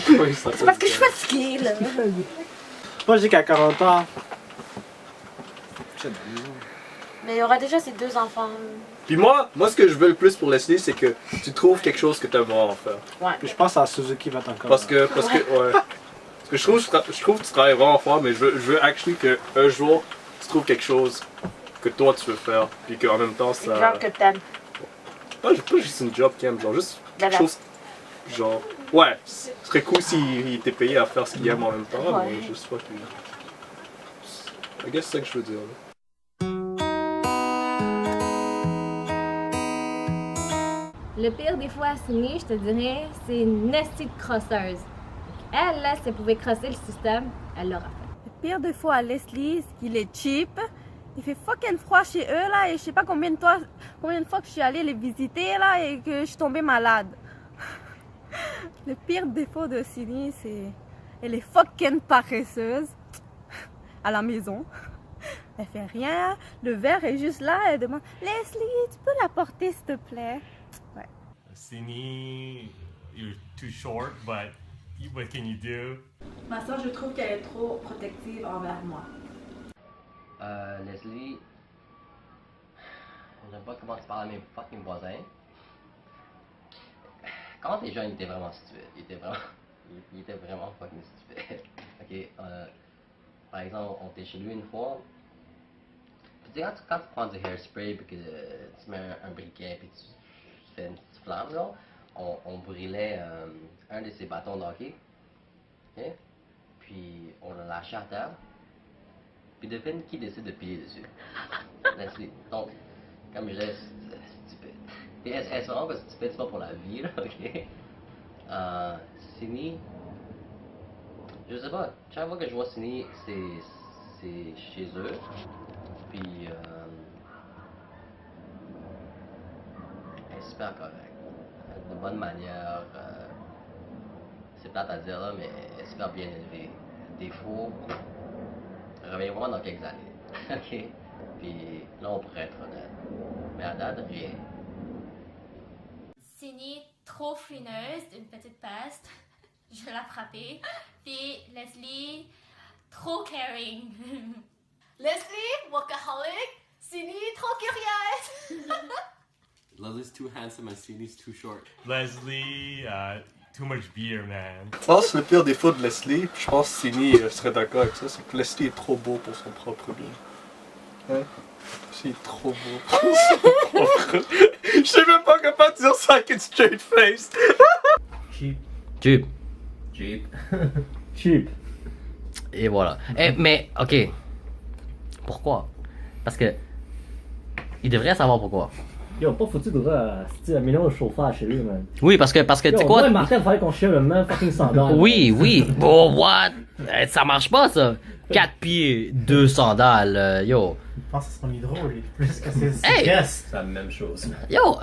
Comment il s'appelle? C'est parce que je suis fatiguée, là. Moi, je dis qu'à 40 ans. Mais il y aura déjà ses 2 enfants. Puis moi, ce que je veux le plus pour Leslie, c'est que tu trouves quelque chose que tu aimes vraiment faire. Ouais. Puis je pense à Suzuki va encore. Parce que je trouve que tu travailles vraiment fort, mais je veux actually que un jour, tu trouves quelque chose que toi tu veux faire, puis qu'en même temps ça... Genre que t'aimes. Pas juste une job qu'il aime, genre juste quelque Voilà. chose... Genre... Ouais, ce serait cool s'il était payé à faire ce qu'il aime en même temps, Ouais. mais je sais pas qu'il... I guess c'est ça que je veux dire, là. Le pire des fois à Sini, je te dirais, c'est une nasty de crosseuse. Elle, là, si elle pouvait crosser le système, elle l'aurait fait. Le pire des fois à Leslie, c'est qu'il est cheap. Il fait fucking froid chez eux là et je sais pas combien de fois que je suis allée les visiter là et que je suis tombée malade. Le pire défaut de Sini, c'est elle est fucking paresseuse à la maison. Elle fait rien, le verre est juste là, elle demande Leslie, tu peux l'apporter s'il te plaît? Ouais. Sini, you're too short, but what can you do? Ma soeur, je trouve qu'elle est trop protective envers moi. Leslie, j'aime pas comment tu parles à mes fucking voisins. Quand t'es jeune, il était vraiment stupide. Il était vraiment fucking stupide. Ok, par exemple, on était chez lui une fois. Puis tu sais, quand tu prends du hairspray puis que tu mets un briquet puis tu fais une petite flamme, là, on brûlait un de ses bâtons de hockey. Ok? Puis on l'a lâché à terre. Puis devine qui décide de piler dessus. Leslie. Donc, comme je disais, c'est stupide. Puis elle se rend que c'est stupide, c'est pas pour la vie, là, ok? Sini, je sais pas, chaque fois que je vois Sini, c'est chez eux. Puis, elle est super correcte. De bonne manière. C'est plate à dire là, mais elle est super bien élevée. Défaut, reviens-moi dans quelques années. Ok? Puis là, on pourrait être honnête. Mais à date, rien. Sini, trop frineuse, une petite peste. Je l'ai frappée. Puis Leslie, trop caring. Leslie, workaholic. Sini, trop curieuse. Leslie's too handsome and Sini's too short. Leslie, too much beer, man. Je pense que le pire défaut de Leslie, puis je pense que Sini serait d'accord avec ça, c'est que Leslie est trop beau pour son propre bien. Hein? Leslie est trop beau pour son propre. Je sais même pas comment dire ça avec une straight face. Cheap. Cheap. Cheap. Cheap. Et voilà. Mais, ok. Pourquoi? Parce que. Il devrait savoir pourquoi. Yo, pas foutu de un million de chauffage chez lui, man. Oui, parce que tu sais quoi? Moi et Martin, il fallait qu'on chiale le même fucking sandal. Oui. Oh, what? Ça marche pas, ça. 4 pieds, 2 sandales, yo. Je pense que c'est son hydro, lui. Plus que c'est Hey! yes. C'est la même chose. Yo,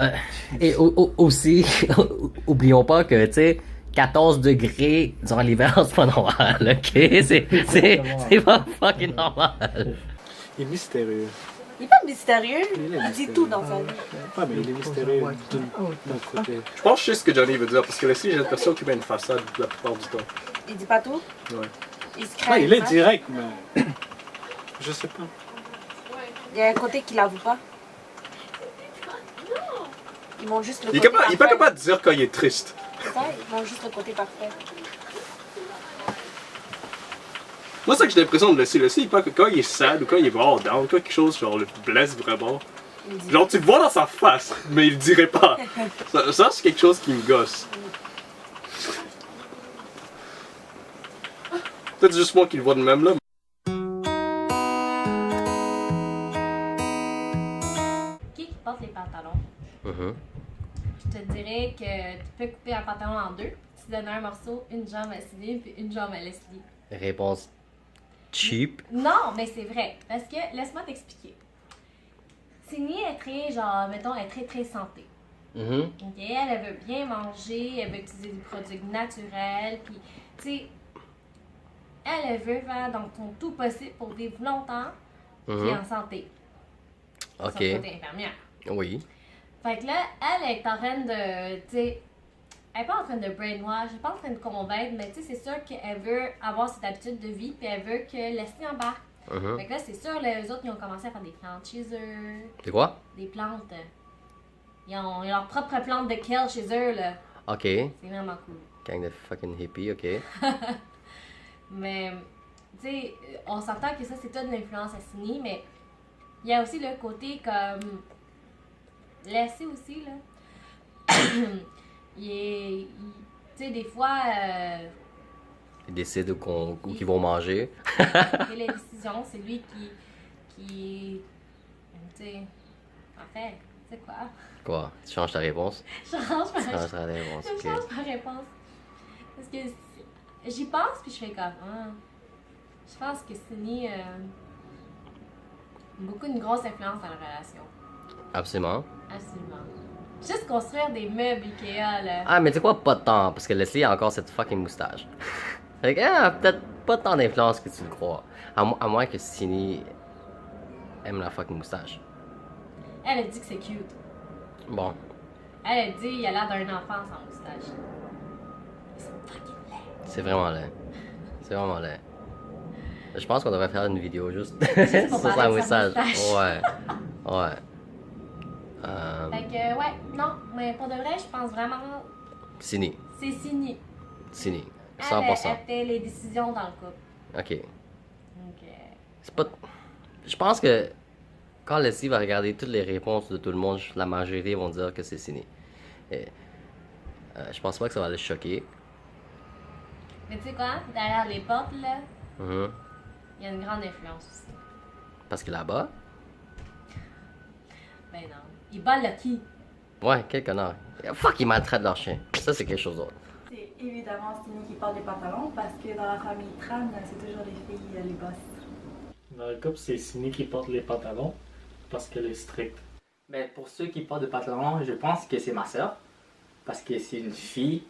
et aussi, oublions pas que, tu sais, 14 degrés durant l'hiver, c'est pas normal, ok? C'est pas fucking normal. Il est mystérieux. Il est pas mystérieux, Il est il dit tout dans sa vie. Ouais, mais il est mystérieux d'un côté. Je pense que je sais ce que Johnny veut dire, parce que Leslie, j'ai l'impression qu'il met une façade la plupart du temps. Il dit pas tout? Ouais. Il se crée. Ouais, il est direct, mais. Je sais pas. Il y a un côté qu'il avoue pas. Ils montrent juste le Il côté est pas capable de dire quand il est triste. C'est ça, ils montrent juste le côté parfait. Moi, c'est ça que j'ai l'impression de Leslie. Leslie, quand il est sad ou quand il est vraiment down, quand quelque chose genre, le blesse vraiment. Genre, tu le vois dans sa face, mais il le dirait pas. Ça c'est quelque chose qui me gosse. Peut-être juste moi qui le vois de même là. Qui porte les pantalons? Je te dirais que tu peux couper un pantalon en deux. Tu donnes un morceau, une jambe à Sini puis une jambe à Leslie. Réponse cheap. Non, mais c'est vrai. Parce que, laisse-moi t'expliquer. Sini est très, genre, mettons, elle est très santé. Ok, elle veut bien manger, elle veut utiliser des produits naturels, puis, tu sais, elle veut faire donc son tout possible pour vivre longtemps, puis en santé. Ok. Son côté infirmière. Oui. Fait que là, elle est en train de, tu sais, elle est pas en train de brainwash, elle est pas en train de convaincre, mais tu sais, c'est sûr qu'elle veut avoir cette habitude de vie, puis elle veut que Leslie embarque. Fait que là, c'est sûr, les autres, ils ont commencé à faire des plantes chez eux. C'est quoi? Des plantes. Ils ont leur propre plante de kale chez eux, là. Ok. C'est vraiment cool. Gang de fucking hippie, ok. Mais, tu sais, on s'entend que ça, c'est toute l'influence à Sini, mais il y a aussi le côté comme. Laissé aussi, là. Tu sais, des fois. Ils décident où qu'ils vont manger. C'est les décisions, c'est lui qui. Tu sais. En fait, tu sais quoi? Quoi? Tu changes ta réponse? Je change ma Tu changes ta réponse, ok. Je change ma réponse. Parce que j'y pense, puis je fais comme. Ah. Je pense que Sini a une grosse influence dans la relation. Absolument. Absolument. Juste construire des meubles Ikea, là. Ah, mais tu sais quoi? Pas de temps, parce que Leslie a encore cette fucking moustache. Fait que, peut-être pas tant d'influence que tu le crois. À moins que Sini aime la fucking moustache. Elle a dit que c'est cute. Bon. Elle a dit qu'il a l'air d'un enfant sans moustache. C'est fucking laid. C'est vraiment laid. C'est vraiment laid. Je pense qu'on devrait faire une vidéo juste pour sur parler sa de sa moustache. moustache. Ouais. Fait que, ouais, non, mais pour de vrai, je pense vraiment. Sini. C'est Sini. Sini. Elle 100%. fait les décisions dans le couple. Ok. Donc, C'est pas. Je pense que quand Leslie va regarder toutes les réponses de tout le monde, la majorité vont dire que c'est Sini. Et, je pense pas que ça va le choquer. Mais tu sais quoi? Derrière les portes, là, Mhm. il y a une grande influence aussi. Parce que là-bas, Ben non. Il bat Lucky. ouais, quel connard. Fuck, ils maltraitent leur chien. Ça, c'est quelque chose d'autre. C'est évidemment Cindy qui porte les pantalons parce que dans la famille Tran, c'est toujours les filles les boss. Dans le couple, c'est Cindy qui porte les pantalons parce qu'elle est stricte. Mais pour ceux qui portent des pantalons, je pense que c'est ma soeur. Parce que c'est une fille.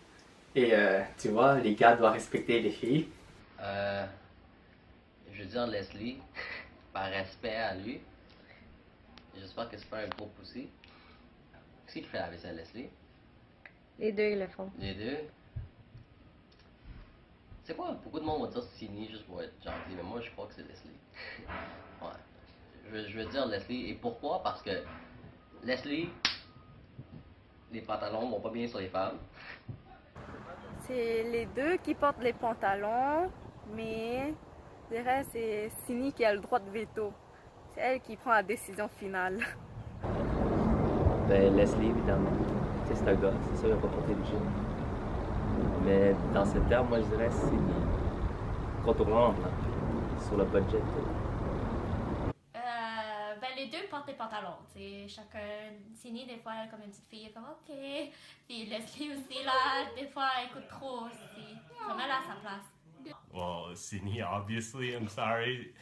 Et tu vois, les gars doivent respecter les filles. Je veux dire Leslie, par respect à lui, j'espère que c'est pas un gros poussi. Qui fait la vaisselle, Leslie? Les deux, ils le font. Les deux? C'est quoi? Beaucoup de monde va dire Cindy juste pour être gentil, mais moi je crois que c'est Leslie. Ouais. Je veux dire Leslie, et pourquoi? Parce que Leslie, les pantalons vont pas bien sur les femmes. C'est les deux qui portent les pantalons, mais je dirais c'est Cindy qui a le droit de veto. C'est elle qui prend la décision finale. Ben, Leslie, évidemment. Tu sais, c'est un gars, c'est sûr, il va pas porter le jean. Mais dans ce terme, moi, je dirais Cindy. Contournante, là. Sur le budget. Ben, les deux portent des pantalons. Tu sais, chacun. Cindy, des fois, elle est comme une petite fille, elle est comme OK. Puis Leslie aussi, là, des fois, elle écoute trop aussi. Vraiment, elle a sa place. Well, Sydney, obviously, I'm sorry.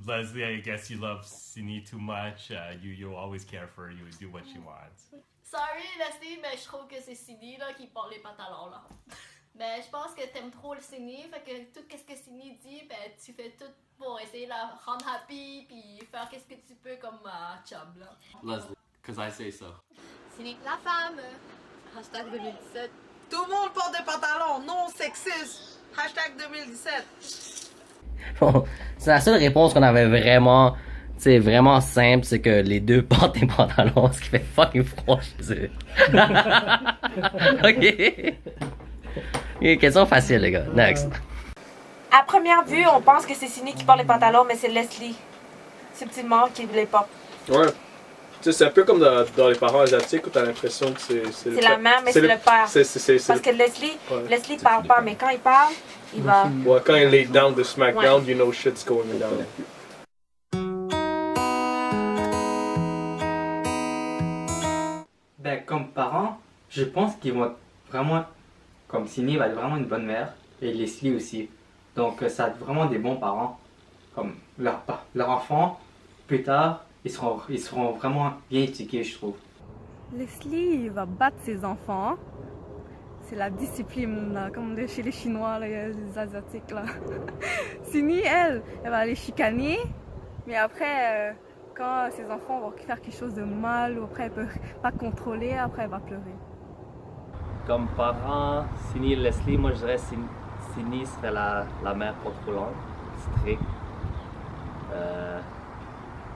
Leslie, I guess you love Sydney too much. You always care for her. You do what she wants. Sorry, Leslie, mais je trouve que c'est Cindy là, qui porte les pantalons. Là. Mais je pense que t'aimes trop le Cindy, fait que tout ce que Cindy dit, ben, tu fais tout pour essayer de la rendre happy, puis faire qu'est-ce que tu peux comme chum. Là. Leslie, because I say so. Cindy, la femme. Hashtag 2017. Tout le monde porte des pantalons, non sexiste. Hashtag 2017. Bon, c'est la seule réponse qu'on avait vraiment, tu sais, vraiment simple, c'est que les deux portent des pantalons, ce qui fait fucking froid chez eux. Ok. Ok, question facile, les gars. Next. À première vue, on pense que c'est Cindy qui porte les pantalons, mais c'est Leslie, subtilement, qui les porte. Ouais. Tu sais, c'est un peu comme dans les parents asiatiques où t'as l'impression que c'est C'est la mère, mais c'est le père. Parce que Ouais. Leslie parle pas, mais quand il parle, il va. Ouais, quand il lay down de SmackDown, Ouais. you know shit's going down. Ben, comme parents, je pense qu'ils vont être vraiment. Comme Cindy va être vraiment une bonne mère. Et Leslie aussi. Donc, ça va être vraiment des bons parents. Comme leur enfant, plus tard, ils seront vraiment bien éduqués, je trouve. Leslie il va battre ses enfants. C'est la discipline, là, comme chez les Chinois, là, les Asiatiques. Là. Cindy, elle va les chicaner. Mais après, quand ses enfants vont faire quelque chose de mal, ou après elle peut pas contrôler, après elle va pleurer. Comme parent, Cindy et Leslie, moi, je dirais Cindy serait la mère contrôlante, stricte.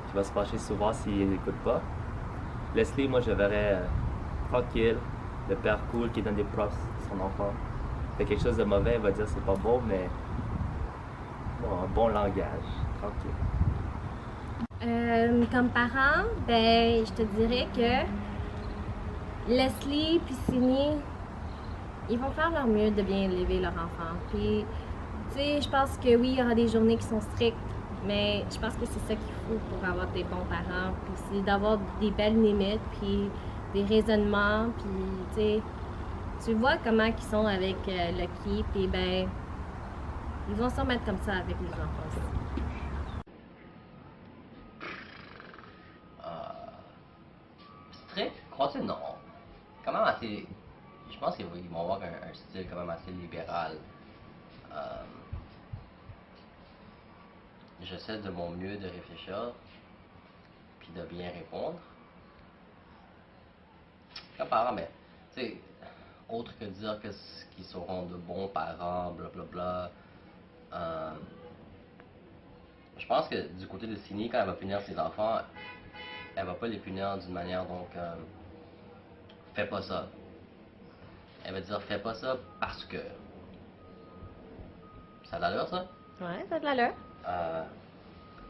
Qui va se fâcher souvent s'il n'écoute pas. Leslie, moi, je verrais tranquille, le père cool qui donne des props à son enfant. Fait quelque chose de mauvais, il va dire c'est pas bon, mais bon, un bon langage, tranquille. Comme parent, ben, je te dirais que Leslie puis Cindy, ils vont faire leur mieux de bien élever leur enfant. Puis, tu sais, je pense que oui, il y aura des journées qui sont strictes, mais je pense que c'est ça qu'il faut pour avoir des bons parents. Puis c'est d'avoir des belles limites, puis des raisonnements, puis tu sais, tu vois comment ils sont avec Lucky, puis ben, ils vont s'en mettre comme ça avec les enfants aussi. Strict? Crois-tu non? Quand même assez. Je pense qu'ils vont avoir un style quand même assez libéral. J'essaie de mon mieux de réfléchir, puis de bien répondre. Comme parent, mais, tu sais, autre que dire qu'ils seront de bons parents, blablabla. Je pense que du côté de Cindy, quand elle va punir ses enfants, elle va pas les punir d'une manière donc fais pas ça. Elle va dire fais pas ça parce que. Ça a de l'allure ça? Ouais, ça a de l'allure.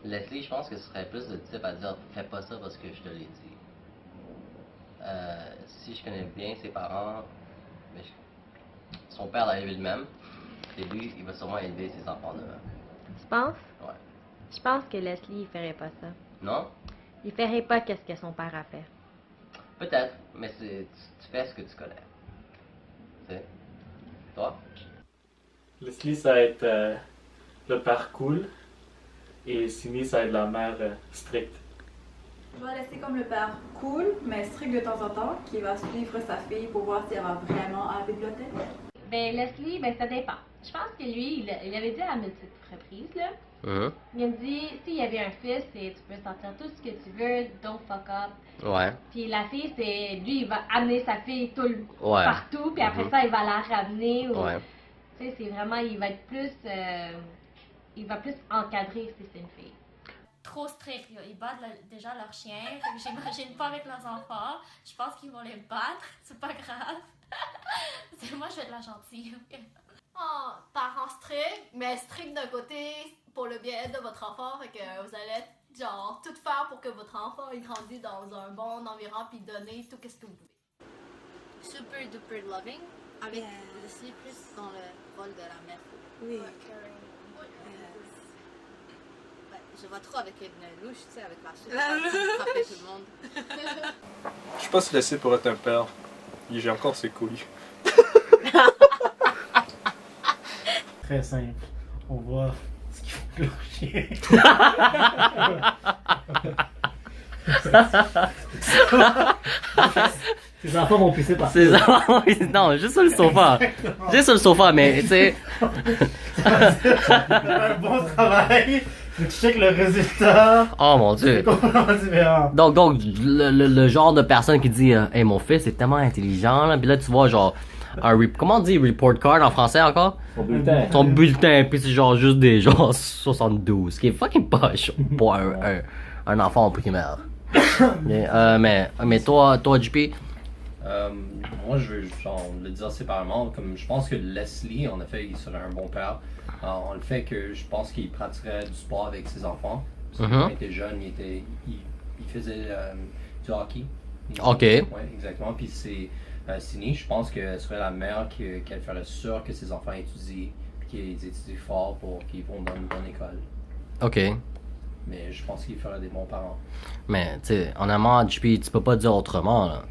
Leslie, je pense que ce serait plus de type à dire fais pas ça parce que je te l'ai dit. Si je connais bien ses parents, mais son père l'a élevé le même. Et lui, il va sûrement élever ses enfants de même. Tu penses? Ouais. Je pense que Leslie, il ferait pas ça. Non? Il ferait pas qu'est-ce que son père a fait. Peut-être, mais tu fais ce que tu connais. Tu sais? Toi? Leslie, ça va être le père cool. Et Cindy, ça va être la mère stricte. Je vais laisser comme le père cool, mais strict de temps en temps, qui va suivre sa fille pour voir si elle va vraiment à la bibliothèque. Ben, Leslie, ben, ça dépend. Je pense que lui, il avait dit à multiples reprises, là. Il me dit, s'il y avait un fils, tu peux sortir tout ce que tu veux, don't fuck up. Ouais. Puis la fille, c'est, lui, il va amener sa fille Ouais. partout, puis après ça, il va la ramener. Ou, Ouais. tu sais, c'est vraiment, il va être plus, il va plus encadrer si c'est une fille. Trop strict, là. Ils battent déjà leurs chiens, fait que j'imagine pas avec leurs enfants. Je pense qu'ils vont les battre, c'est pas grave. Moi, je vais être la gentille, ok? Oh, parents stricts, mais stricts d'un côté pour le bien-être de votre enfant, fait que vous allez genre tout faire pour que votre enfant il grandisse dans un bon environnement puis donner tout ce que vous pouvez. Super duper loving, avec Leslie plus dans le rôle de la mère. Oui. Je vois trop avec une louche, tu sais, avec la soupe. La louche. Frapper tout le monde. Je sais pas si laissé pour être un père. J'ai encore ses couilles. Très simple. On voit ce qu'ils font avec leur chien. Ses enfants vont pisser partout. Ses enfants, non, juste sur le sofa. Juste sur le sofa, mais tu sais. Un bon travail. Tu check le résultat. Oh mon dieu. Donc le genre de personne qui dit hey, mon fils est tellement intelligent, là. Puis là tu vois genre comment on dit report card en français encore? Son bulletin, puis c'est genre juste des genre 72, ce qui est fucking poche pour un enfant au primaire. mais toi JP? Moi, je veux genre, le dire séparément. Comme je pense que Leslie, en effet, il serait un bon père. En le fait que je pense qu'il pratiquerait du sport avec ses enfants. Parce que quand il était jeune, il faisait du hockey. Ok. Oui, exactement. Puis c'est Cindy, je pense qu'elle serait la mère qu'elle ferait sûr que ses enfants étudient. Puis qu'ils étudient fort pour qu'ils vont dans une bonne école. Ok. Mais je pense qu'il ferait des bons parents. Mais tu sais, en amont, JP, tu peux pas dire autrement là.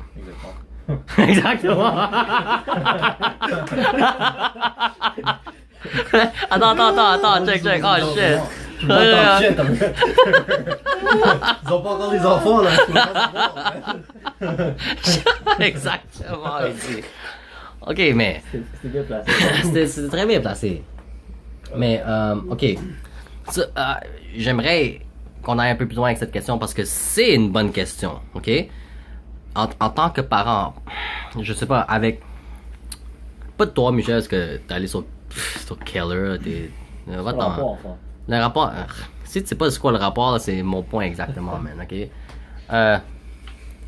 Exactement. Exactement. Attends, check. Oh shit. Ils ont pas encore les enfants là. Exactement, il dit. Ok, mais. C'était bien placé. C'était très bien placé. Mais, ok. J'aimerais qu'on aille un peu plus loin avec cette question parce que c'est une bonne question, ok? En tant que parent, je sais pas, avec. Pas de toi, Michel, parce que t'es allé sur Keller, t'es. Va-t'en. Le rapport. Si tu sais pas c'est quoi le rapport, là, c'est mon point exactement, man, ok?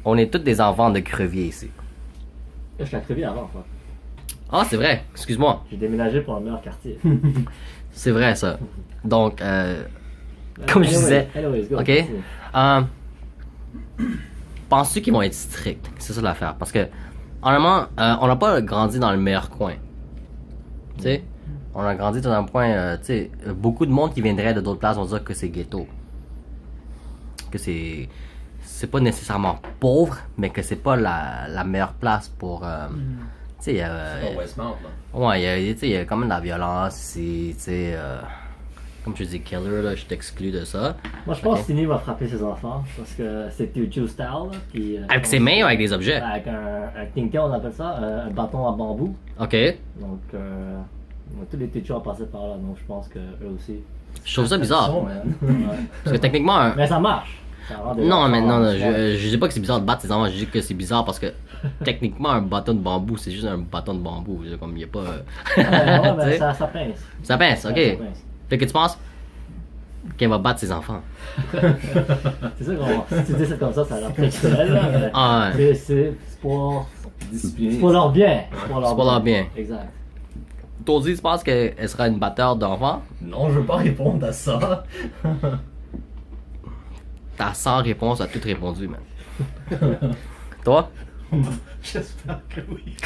On est tous des enfants de crevier ici. Je suis à Crevier avant, quoi. Ah, c'est vrai, excuse-moi. J'ai déménagé pour un meilleur quartier. C'est vrai, ça. Donc, comme je disais. Ok? Penses-tu qu'ils vont être stricts? C'est ça l'affaire. Parce que, honnêtement, on n'a pas grandi dans le meilleur coin. Tu sais? On a grandi dans un point, tu sais, beaucoup de monde qui viendrait de d'autres places vont dire que c'est ghetto. Que c'est pas nécessairement pauvre, mais que c'est pas la meilleure place pour. Tu sais, il y a. C'est pas Westmount, là. Ouais, il y a quand même de la violence ici, tu sais. Comme je dis, Killer, là, je t'exclus de ça. Moi, je pense que Cindy va frapper ses enfants parce que c'est Teochew style. Là, puis, avec ses mains ou avec des objets? Avec un tinka, on appelle ça, un bâton à bambou. Ok. Donc, tous les Teochew ont passé par là, donc je pense qu'eux aussi. Je trouve ça bizarre. Ouais. Parce que techniquement. Mais ça marche. Non, mais non, je dis pas que c'est bizarre de battre ses enfants, je dis que c'est bizarre parce que techniquement, un bâton de bambou, c'est juste un bâton de bambou. Comme il n'y a pas. Ouais, mais ça pince. Ça pince, ok. Ça pince. Fait que tu penses qu'elle va battre ses enfants? C'est ça qu'on. Si tu dis ça comme ça a l'air personnel, là. Mais ah ouais. C'est pour. C'est pour leur bien. C'est pour leur bien. Exact. Todi, tu penses qu'elle sera une batteur d'enfants? Non, je veux pas répondre à ça. T'as 100 réponses à toutes répondu, man. Toi? J'espère que oui.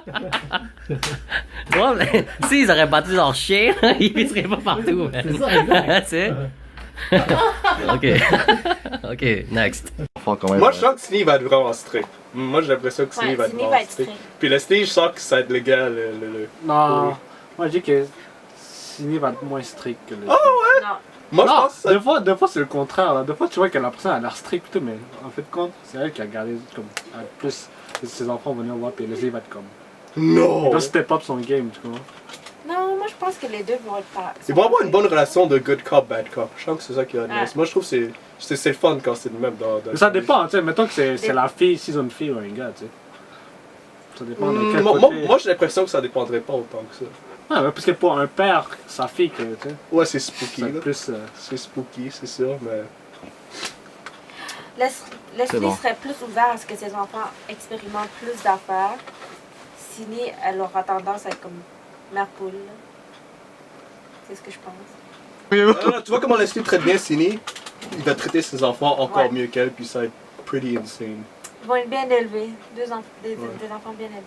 Ouais, mais s'ils auraient battu leur chien, ils seraient pas partout, man. C'est ça, exact. C'est Ok. Ok, next. Moi, je sens que Sini va être vraiment strict. Moi, j'ai l'impression que Sini Ouais, va être Sini vraiment va être strict. strict. Puis Leslie, je sens que ça va être le gars, Non, moi je dis que Sini va être moins strict que le. Ah ouais? Non. Moi, je Non, pense que ça... des fois c'est le contraire. Là. Des fois, tu vois que la personne a l'air stricte, et tout, mais en fait, compte, c'est elle qui a gardé comme. Plus ses enfants vont venir voir, puis Leslie va être comme. Non! Il doit step up son game, tu vois. Non, moi je pense que les deux vont être pas. Ils vont avoir une bonne relation de good cop, bad cop. Je sens que c'est ça qui va être Ouais. nice. Moi, je trouve que c'est le fun quand c'est le même dans... Mais ça dépend, tu sais. Mettons que c'est la fille, si c'est une fille ou un gars, tu sais. Ça dépend de quel côté. Moi j'ai l'impression que ça dépendrait pas autant que ça. Ouais, parce que pour un père, sa fille, tu sais. Ouais, c'est spooky. C'est là. plus. C'est spooky, c'est sûr, mais... Leslie bon. serait plus ouvert à ce que ses enfants expérimentent plus d'affaires. Sini, elle aura tendance à être comme mère poule. là. C'est ce que je pense. Tu vois comment Leslie traite bien Sini? Il va traiter ses enfants encore Ouais. mieux qu'elle, puis ça va être pretty insane. Ils vont être bien élevés. Des enfants bien élevés.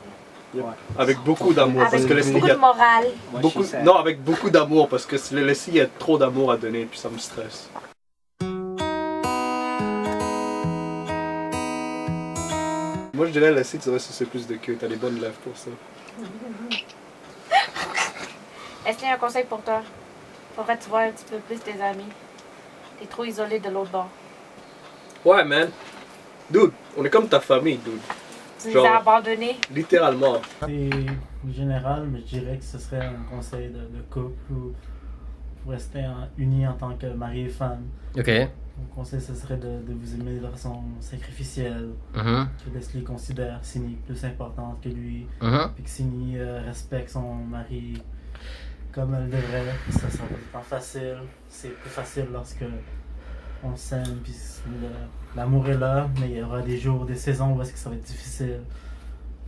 Yep. Avec beaucoup d'amour, Avec parce que Leslie... beaucoup de morale. Beaucoup... Non, avec beaucoup d'amour, parce que Leslie, il y a trop d'amour à donner, puis ça me stresse. Moi, je dirais Leslie, tu devrais sucer plus de queue, t'as des bonnes lèvres pour ça. Est-ce qu'il y a un conseil pour toi? Faudrait que tu vois un petit peu plus tes amis. T'es trop isolé de l'autre bord. Ouais, man. Dude, on est comme ta famille, dude. Tu nous as abandonnés. Littéralement. C'est général, mais je dirais que ce serait un conseil de couple où vous restez unis en tant que mari et femme. Ok. Mon conseil, ce serait de vous aimer de façon sacrificielle. Mhm. Que Leslie considère Sini plus importante que lui. Mhm. Puis que Sini respecte son mari comme elle devrait. Ça va être pas facile. C'est plus facile lorsque on s'aime, puis l'amour est là, mais il y aura des jours, des saisons où est-ce que ça va être difficile.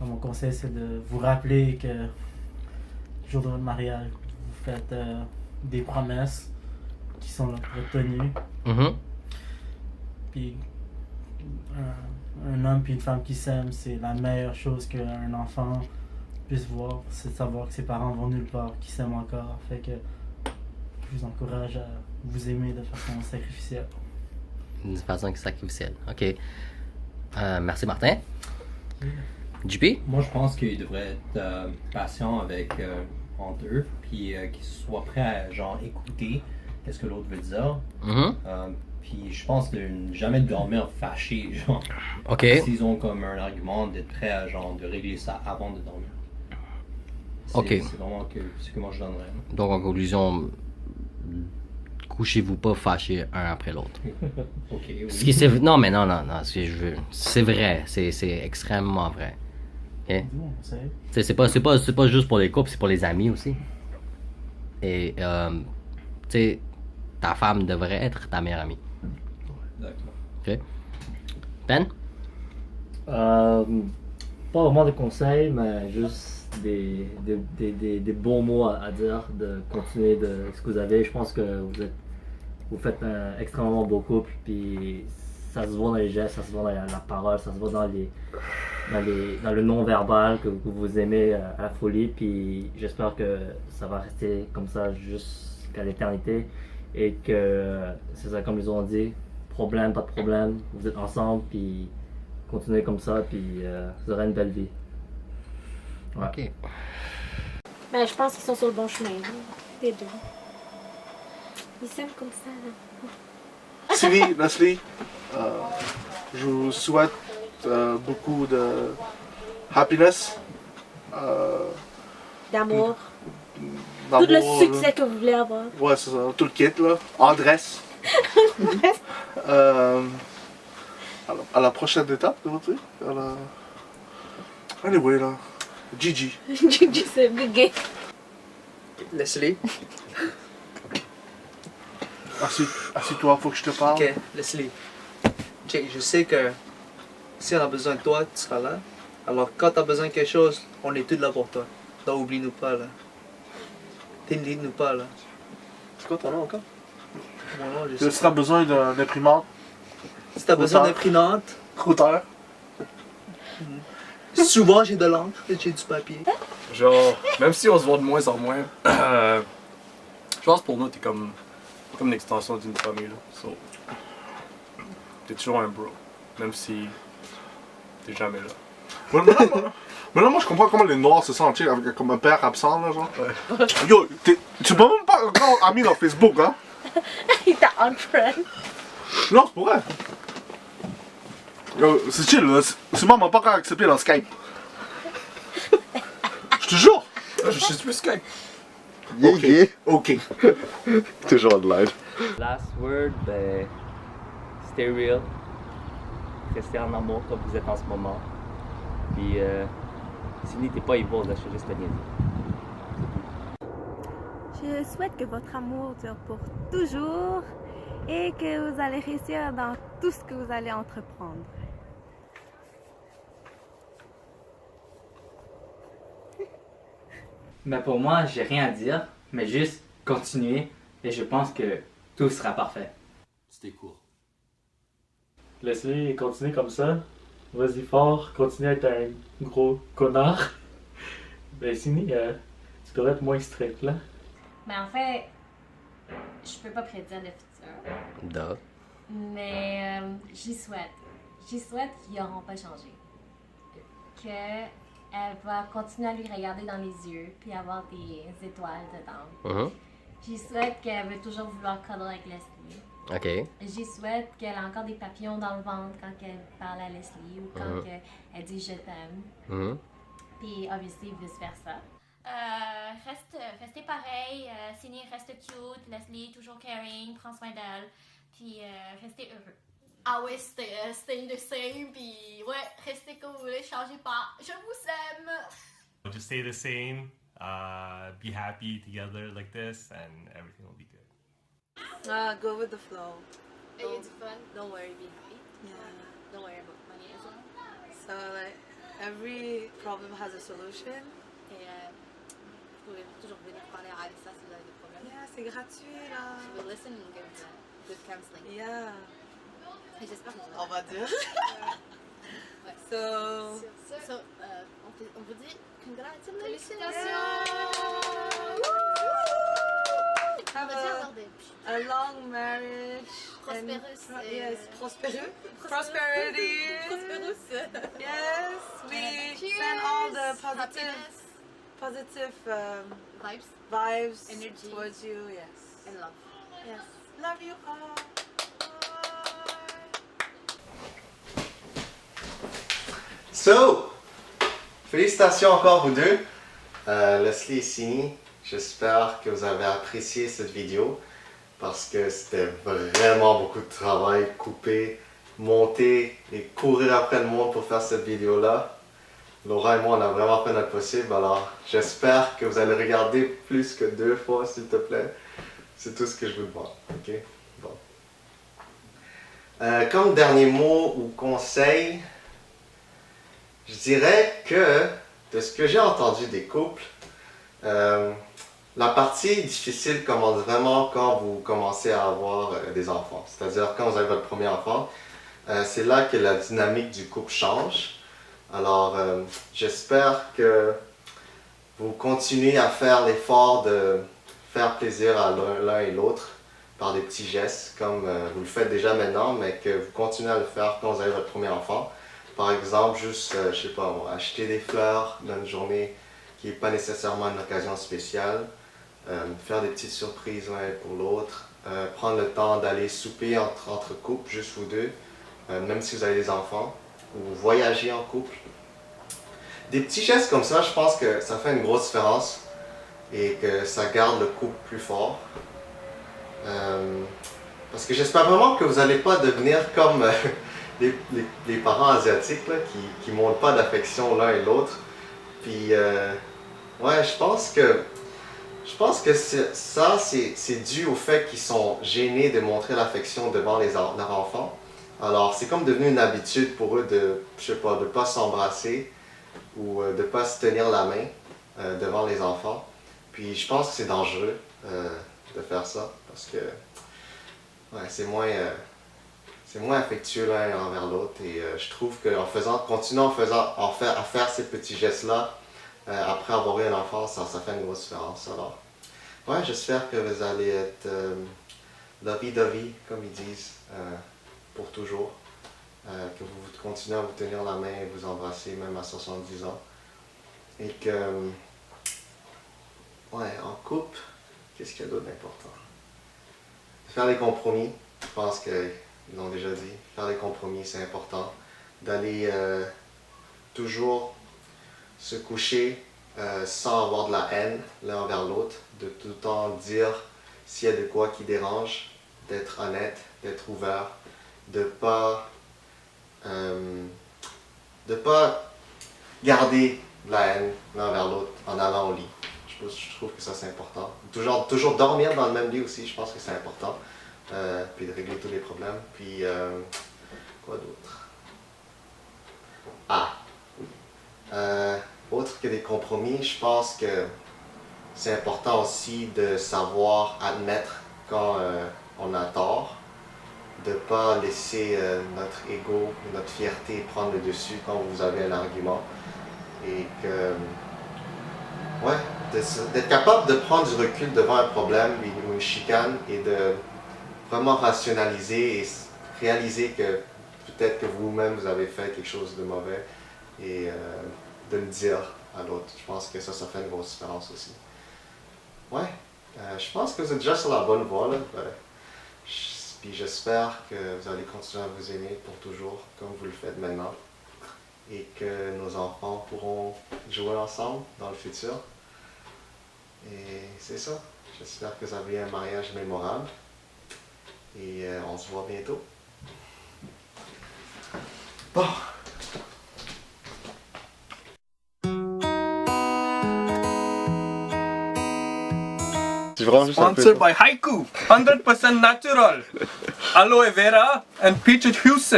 Donc, mon conseil, c'est de vous rappeler que le jour de votre mariage, vous faites des promesses qui sont là pour être tenues. Mhm. Puis un homme puis une femme qui s'aiment, c'est la meilleure chose qu'un enfant puisse voir, c'est de savoir que ses parents vont nulle part, qu'ils s'aiment encore. Fait que je vous encourage à vous aimer de façon sacrificielle. De façon sacrificielle. Ok. Merci Martin. JP? Moi, je pense qu'il devrait être patient avec entre eux, puis qu'il soit prêt à genre écouter qu'est-ce que l'autre veut dire. Mhm. Puis je pense de ne jamais dormir fâché, genre. Ok. S'ils ont comme un argument, d'être prêt à genre de régler ça avant de dormir. Ok. C'est vraiment ce que moi je donnerais. Donc en conclusion, couchez-vous pas fâchés un après l'autre. Ok, oui. Ce qui c'est non mais non, ce que je veux, c'est vrai, c'est extrêmement vrai. Ok? T'sais, c'est pas juste pour les couples, c'est pour les amis aussi. Et tu sais, ta femme devrait être ta meilleure amie. D'accord. Ok. Ben? Pas vraiment de conseils, mais juste des bons mots à dire, de continuer de ce que vous avez. Je pense que vous faites un extrêmement beau couple, puis ça se voit dans les gestes, ça se voit dans la parole, ça se voit dans le non-verbal que vous aimez à la folie, puis j'espère que ça va rester comme ça jusqu'à l'éternité et que c'est ça, comme ils ont dit, problème, pas de problème, vous êtes ensemble, puis continuez comme ça, puis vous aurez une belle vie. Ouais. Ok. Ben, je pense qu'ils sont sur le bon chemin, hein, les deux. Ils s'aiment comme ça, là. Sylvie, Leslie, je vous souhaite beaucoup de happiness. D'amour. D'amour, Tout le succès là. que vous voulez avoir. Ouais, c'est ça, tout le kit, là. Andresse. À la prochaine étape de votre vie. Anyway, là. Gigi. Gigi, c'est bugué. Leslie. Assis-toi, faut que je te parle. Ok, Leslie. Jake, je sais que si on a besoin de toi, tu seras là. Alors quand tu as besoin de quelque chose, on est tous là pour toi. Donc oublie-nous pas là. T'oublies-nous pas là. C'est quoi ton nom encore? Mon nom, je sais. Si t'as besoin d'une imprimante. Si t'as besoin d'imprimante. Routeur. Souvent, j'ai de l'encre et j'ai du papier. Genre, même si on se voit de moins en moins, je pense pour nous, t'es comme une extension d'une famille. Là. So, t'es toujours un bro, même si t'es jamais là. Maintenant, moi, je comprends comment les Noirs se sentent, tu sais, avec comme un père absent, là, genre. Ouais. Yo, tu peux même pas encore ami dans Facebook, hein? Il t'a unfriend. Non, c'est pour vrai. Yo, c'est chill, là. C'est moi, m'a pas encore accepté dans Skype. Je te jure. Je suis plus Skype. Ok. Toujours en live. Last word, ben, stay real. Restez en amour comme vous êtes en ce moment. Puis, Cindy, t'es pas evil, là, je suis juste le niaiser. Je souhaite que votre amour dure pour toujours et que vous allez réussir dans tout ce que vous allez entreprendre. Mais pour moi, j'ai rien à dire, mais juste continuer et je pense que tout sera parfait. C'était court. Leslie, continue comme ça. Vas-y fort, continue à être un gros connard. Ben Cindy, tu devrais être moins strict là. Mais en fait, je peux pas prédire le futur. Duh. Mais j'y souhaite. J'y souhaite qu'ils n'auront pas changé. Qu'elle va continuer à lui regarder dans les yeux puis avoir des étoiles dedans. J'y souhaite qu'elle veut toujours vouloir cuddle avec Leslie. OK. J'y souhaite qu'elle a encore des papillons dans le ventre quand elle parle à Leslie ou quand elle dit je t'aime. Puis, obviously, vice-versa. Restez pareil, Cindy reste cute, Leslie toujours caring, prends soin d'elle, puis restez heureux. Ah ouais, stay the same, puis ouais, restez comme vous voulez, changez pas. Je vous aime! Just stay the same, be happy together like this, and everything will be good. Go with the flow. Ayez du fun. Don't worry, be happy. Yeah. Don't worry about money as well. So like every problem has a solution. Et vous pouvez toujours venir parler à Alissa si vous avez des problèmes. Yeah, c'est gratuit là. She will listen and give good counseling. Yeah. Et j'espère que On va dire. Ouais. So, on vous dit congratulations. Félicitations! Have a long marriage. Prosperous. Yes, prosperous. Prosperity. Prosperous. Yes, we send all the positive vibes, energy towards you. Yes, and love. Yes, love you all. So, félicitations encore vous deux, Leslie et Cindy. J'espère que vous avez apprécié cette vidéo parce que c'était vraiment beaucoup de travail, couper, monter et courir après le monde pour faire cette vidéo-là. Laura et moi, on a vraiment fait notre possible, alors j'espère que vous allez regarder plus que 2 fois, s'il te plaît. C'est tout ce que je vous demande, ok? Bon. Comme dernier mot ou conseil, je dirais que, de ce que j'ai entendu des couples, la partie difficile commence vraiment quand vous commencez à avoir des enfants. C'est-à-dire quand vous avez votre premier enfant, c'est là que la dynamique du couple change. Alors, j'espère que vous continuez à faire l'effort de faire plaisir à l'un et l'autre par des petits gestes, comme vous le faites déjà maintenant, mais que vous continuez à le faire quand vous avez votre premier enfant. Par exemple, juste, je sais pas, acheter des fleurs dans une journée qui n'est pas nécessairement une occasion spéciale, faire des petites surprises l'un pour l'autre, prendre le temps d'aller souper entre couples, juste vous deux, même si vous avez des enfants, ou voyager en couple. Des petits gestes comme ça, je pense que ça fait une grosse différence et que ça garde le couple plus fort. Parce que j'espère vraiment que vous n'allez pas devenir comme les parents asiatiques là, qui ne montrent pas d'affection l'un et l'autre. Puis, ouais, je pense que ça, c'est dû au fait qu'ils sont gênés de montrer l'affection devant leurs enfants. Alors, c'est comme devenu une habitude pour eux de, je sais pas, de pas s'embrasser ou de pas se tenir la main devant les enfants. Puis, je pense que c'est dangereux de faire ça parce que, ouais, c'est moins c'est moins affectueux l'un envers l'autre. Et je trouve qu'en continuant à faire ces petits gestes-là, après avoir eu un enfant, ça fait une grosse différence. Alors, ouais, j'espère que vous allez être lovey-dovey, comme ils disent, pour toujours. Que vous continuez à vous tenir la main et vous embrasser même à 70 ans. Et que, ouais, en couple, qu'est-ce qu'il y a d'autre d'important? Faire des compromis, je pense qu'ils l'ont déjà dit. Faire des compromis, c'est important. D'aller toujours se coucher sans avoir de la haine l'un envers l'autre, de tout le temps dire s'il y a de quoi qui dérange, d'être honnête, d'être ouvert, de pas garder la haine l'un envers l'autre en allant au lit. Je trouve que ça c'est important. Toujours dormir dans le même lit aussi, je pense que c'est important. Puis de régler tous les problèmes. Puis quoi d'autre? Ah, oui. Autre que des compromis, je pense que c'est important aussi de savoir admettre quand on a tort, de ne pas laisser notre ego, notre fierté prendre le dessus quand vous avez un argument. Et que, ouais, d'être capable de prendre du recul devant un problème ou une chicane et de vraiment rationaliser et réaliser que peut-être que vous-même vous avez fait quelque chose de mauvais et de le dire à l'autre. Je pense que ça fait une grosse différence aussi. Ouais, je pense que vous êtes déjà sur la bonne voie là. Puis j'espère que vous allez continuer à vous aimer pour toujours comme vous le faites maintenant et que nos enfants pourront jouer ensemble dans le futur. Et c'est ça. J'espère que vous avez un mariage mémorable et on se voit bientôt. Bon. Sponsored by Haiku, 100% natural, aloe vera and peach juice.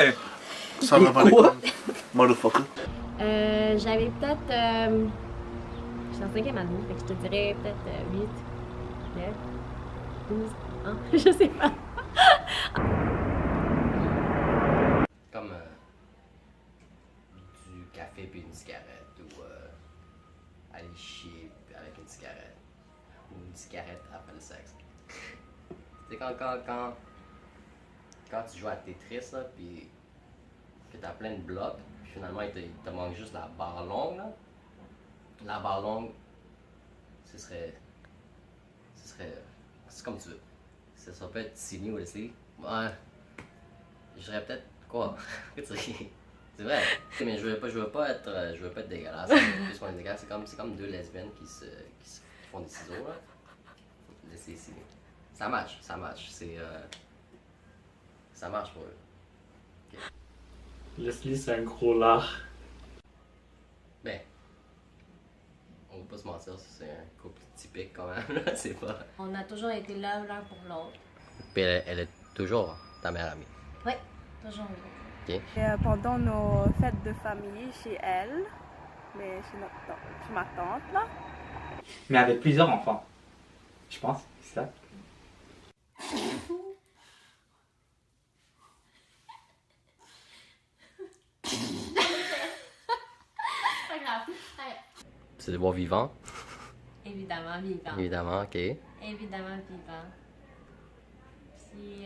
Salam alaikum, motherfucker. J'avais peut-être. Je suis en 5e année, fait que je te dirais peut-être 8, 9, 12 ans, je sais pas. Comme du café puis une cigarette ou aller chier avec une cigarette ou une cigarette après le sexe. Tu sais quand tu joues à Tetris là puis que t'as plein de blocs puis finalement il te manque juste la barre longue là. La barre longue, c'est comme tu veux. Ça peut être Sydney ou Leslie. Ouais. Je dirais peut-être quoi? C'est vrai. Mais je veux pas être dégueulasse. Plus qu'on est dégueulasse, c'est comme deux lesbiennes qui font des ciseaux là. C'est Sydney. Ça match. Ça marche pour eux. Okay. Leslie, c'est un gros lard. Ben. On va pas se mentir, c'est un couple typique quand même, là, c'est pas... On a toujours été là l'un pour l'autre. Puis elle est toujours ta meilleure amie. Oui, toujours. Ok. Et, pendant nos fêtes de famille chez elle, mais chez ma tante là. Mais avec plusieurs enfants. Je pense, c'est ça. Pas grave. Allez. C'est des voix vivants? Évidemment vivant. Évidemment, ok. Évidemment vivant. Puis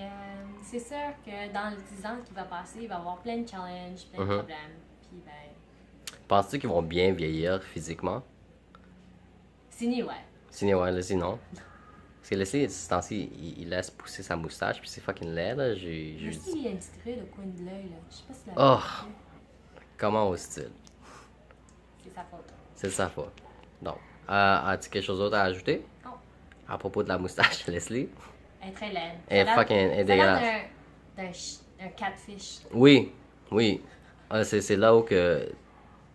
c'est sûr que dans les 10 ans qui va passer, il va y avoir plein de challenges, plein de problèmes. Puis ben... Penses-tu qu'ils vont bien vieillir physiquement? Sydney, ouais. Sydney, ouais, Leslie, non. Parce que Leslie, ce temps-ci, il laisse pousser sa moustache, puis c'est fucking laid, là. Leslie, il y a une petite ride au coin de l'œil, là. Je sais pas si la... Oh! Comment ose-t-il? C'est sa faute. C'est de sa faute. Donc, as-tu quelque chose d'autre à ajouter? Non. À propos de la moustache, Leslie? Elle est très laide. Elle est fucking dégueulasse. Un catfish. Oui. C'est là où que,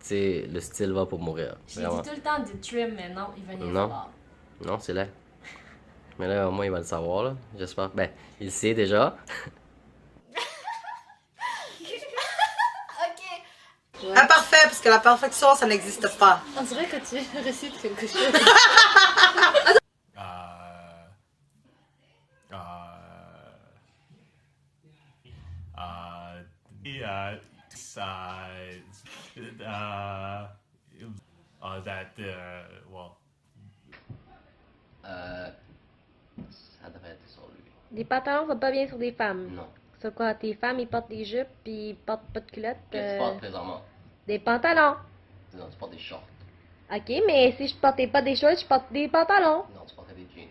tu sais, le style va pour mourir. J'ai dit tout le temps du trim, mais non, il venait savoir. Non, c'est laid. Mais là, au moins, il va le savoir, là. J'espère. Ben, il le sait déjà. Imparfait, parce que la perfection, ça n'existe pas. On dirait que tu récites quelque chose. Well. Ça devrait être sur lui. Des pantalons, ça va pas bien sur des femmes. Non. C'est quoi, tes femmes, ils portent des jupes puis ils portent pas de culottes? Qu'est-ce que tu portes présentement? Des pantalons. Non, tu portes des shorts. Ok, mais si je portais pas des shorts, je porte des pantalons. Non, tu portes des jeans.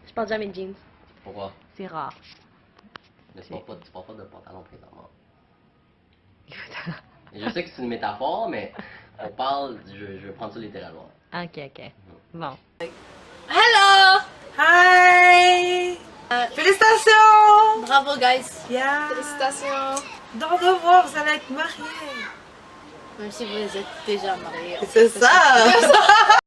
Je porte jamais de jeans. Pourquoi? C'est rare. Mais tu portes pas de pantalon présentement. Et je sais que c'est une métaphore, mais on parle, je vais prendre ça littéralement. Ok. Bon. Hello! Hi! Félicitations! Bravo, guys! Yeah! Félicitations! Dans 2 mois, vous allez être mariés! Même si vous êtes déjà mariés. C'est ça!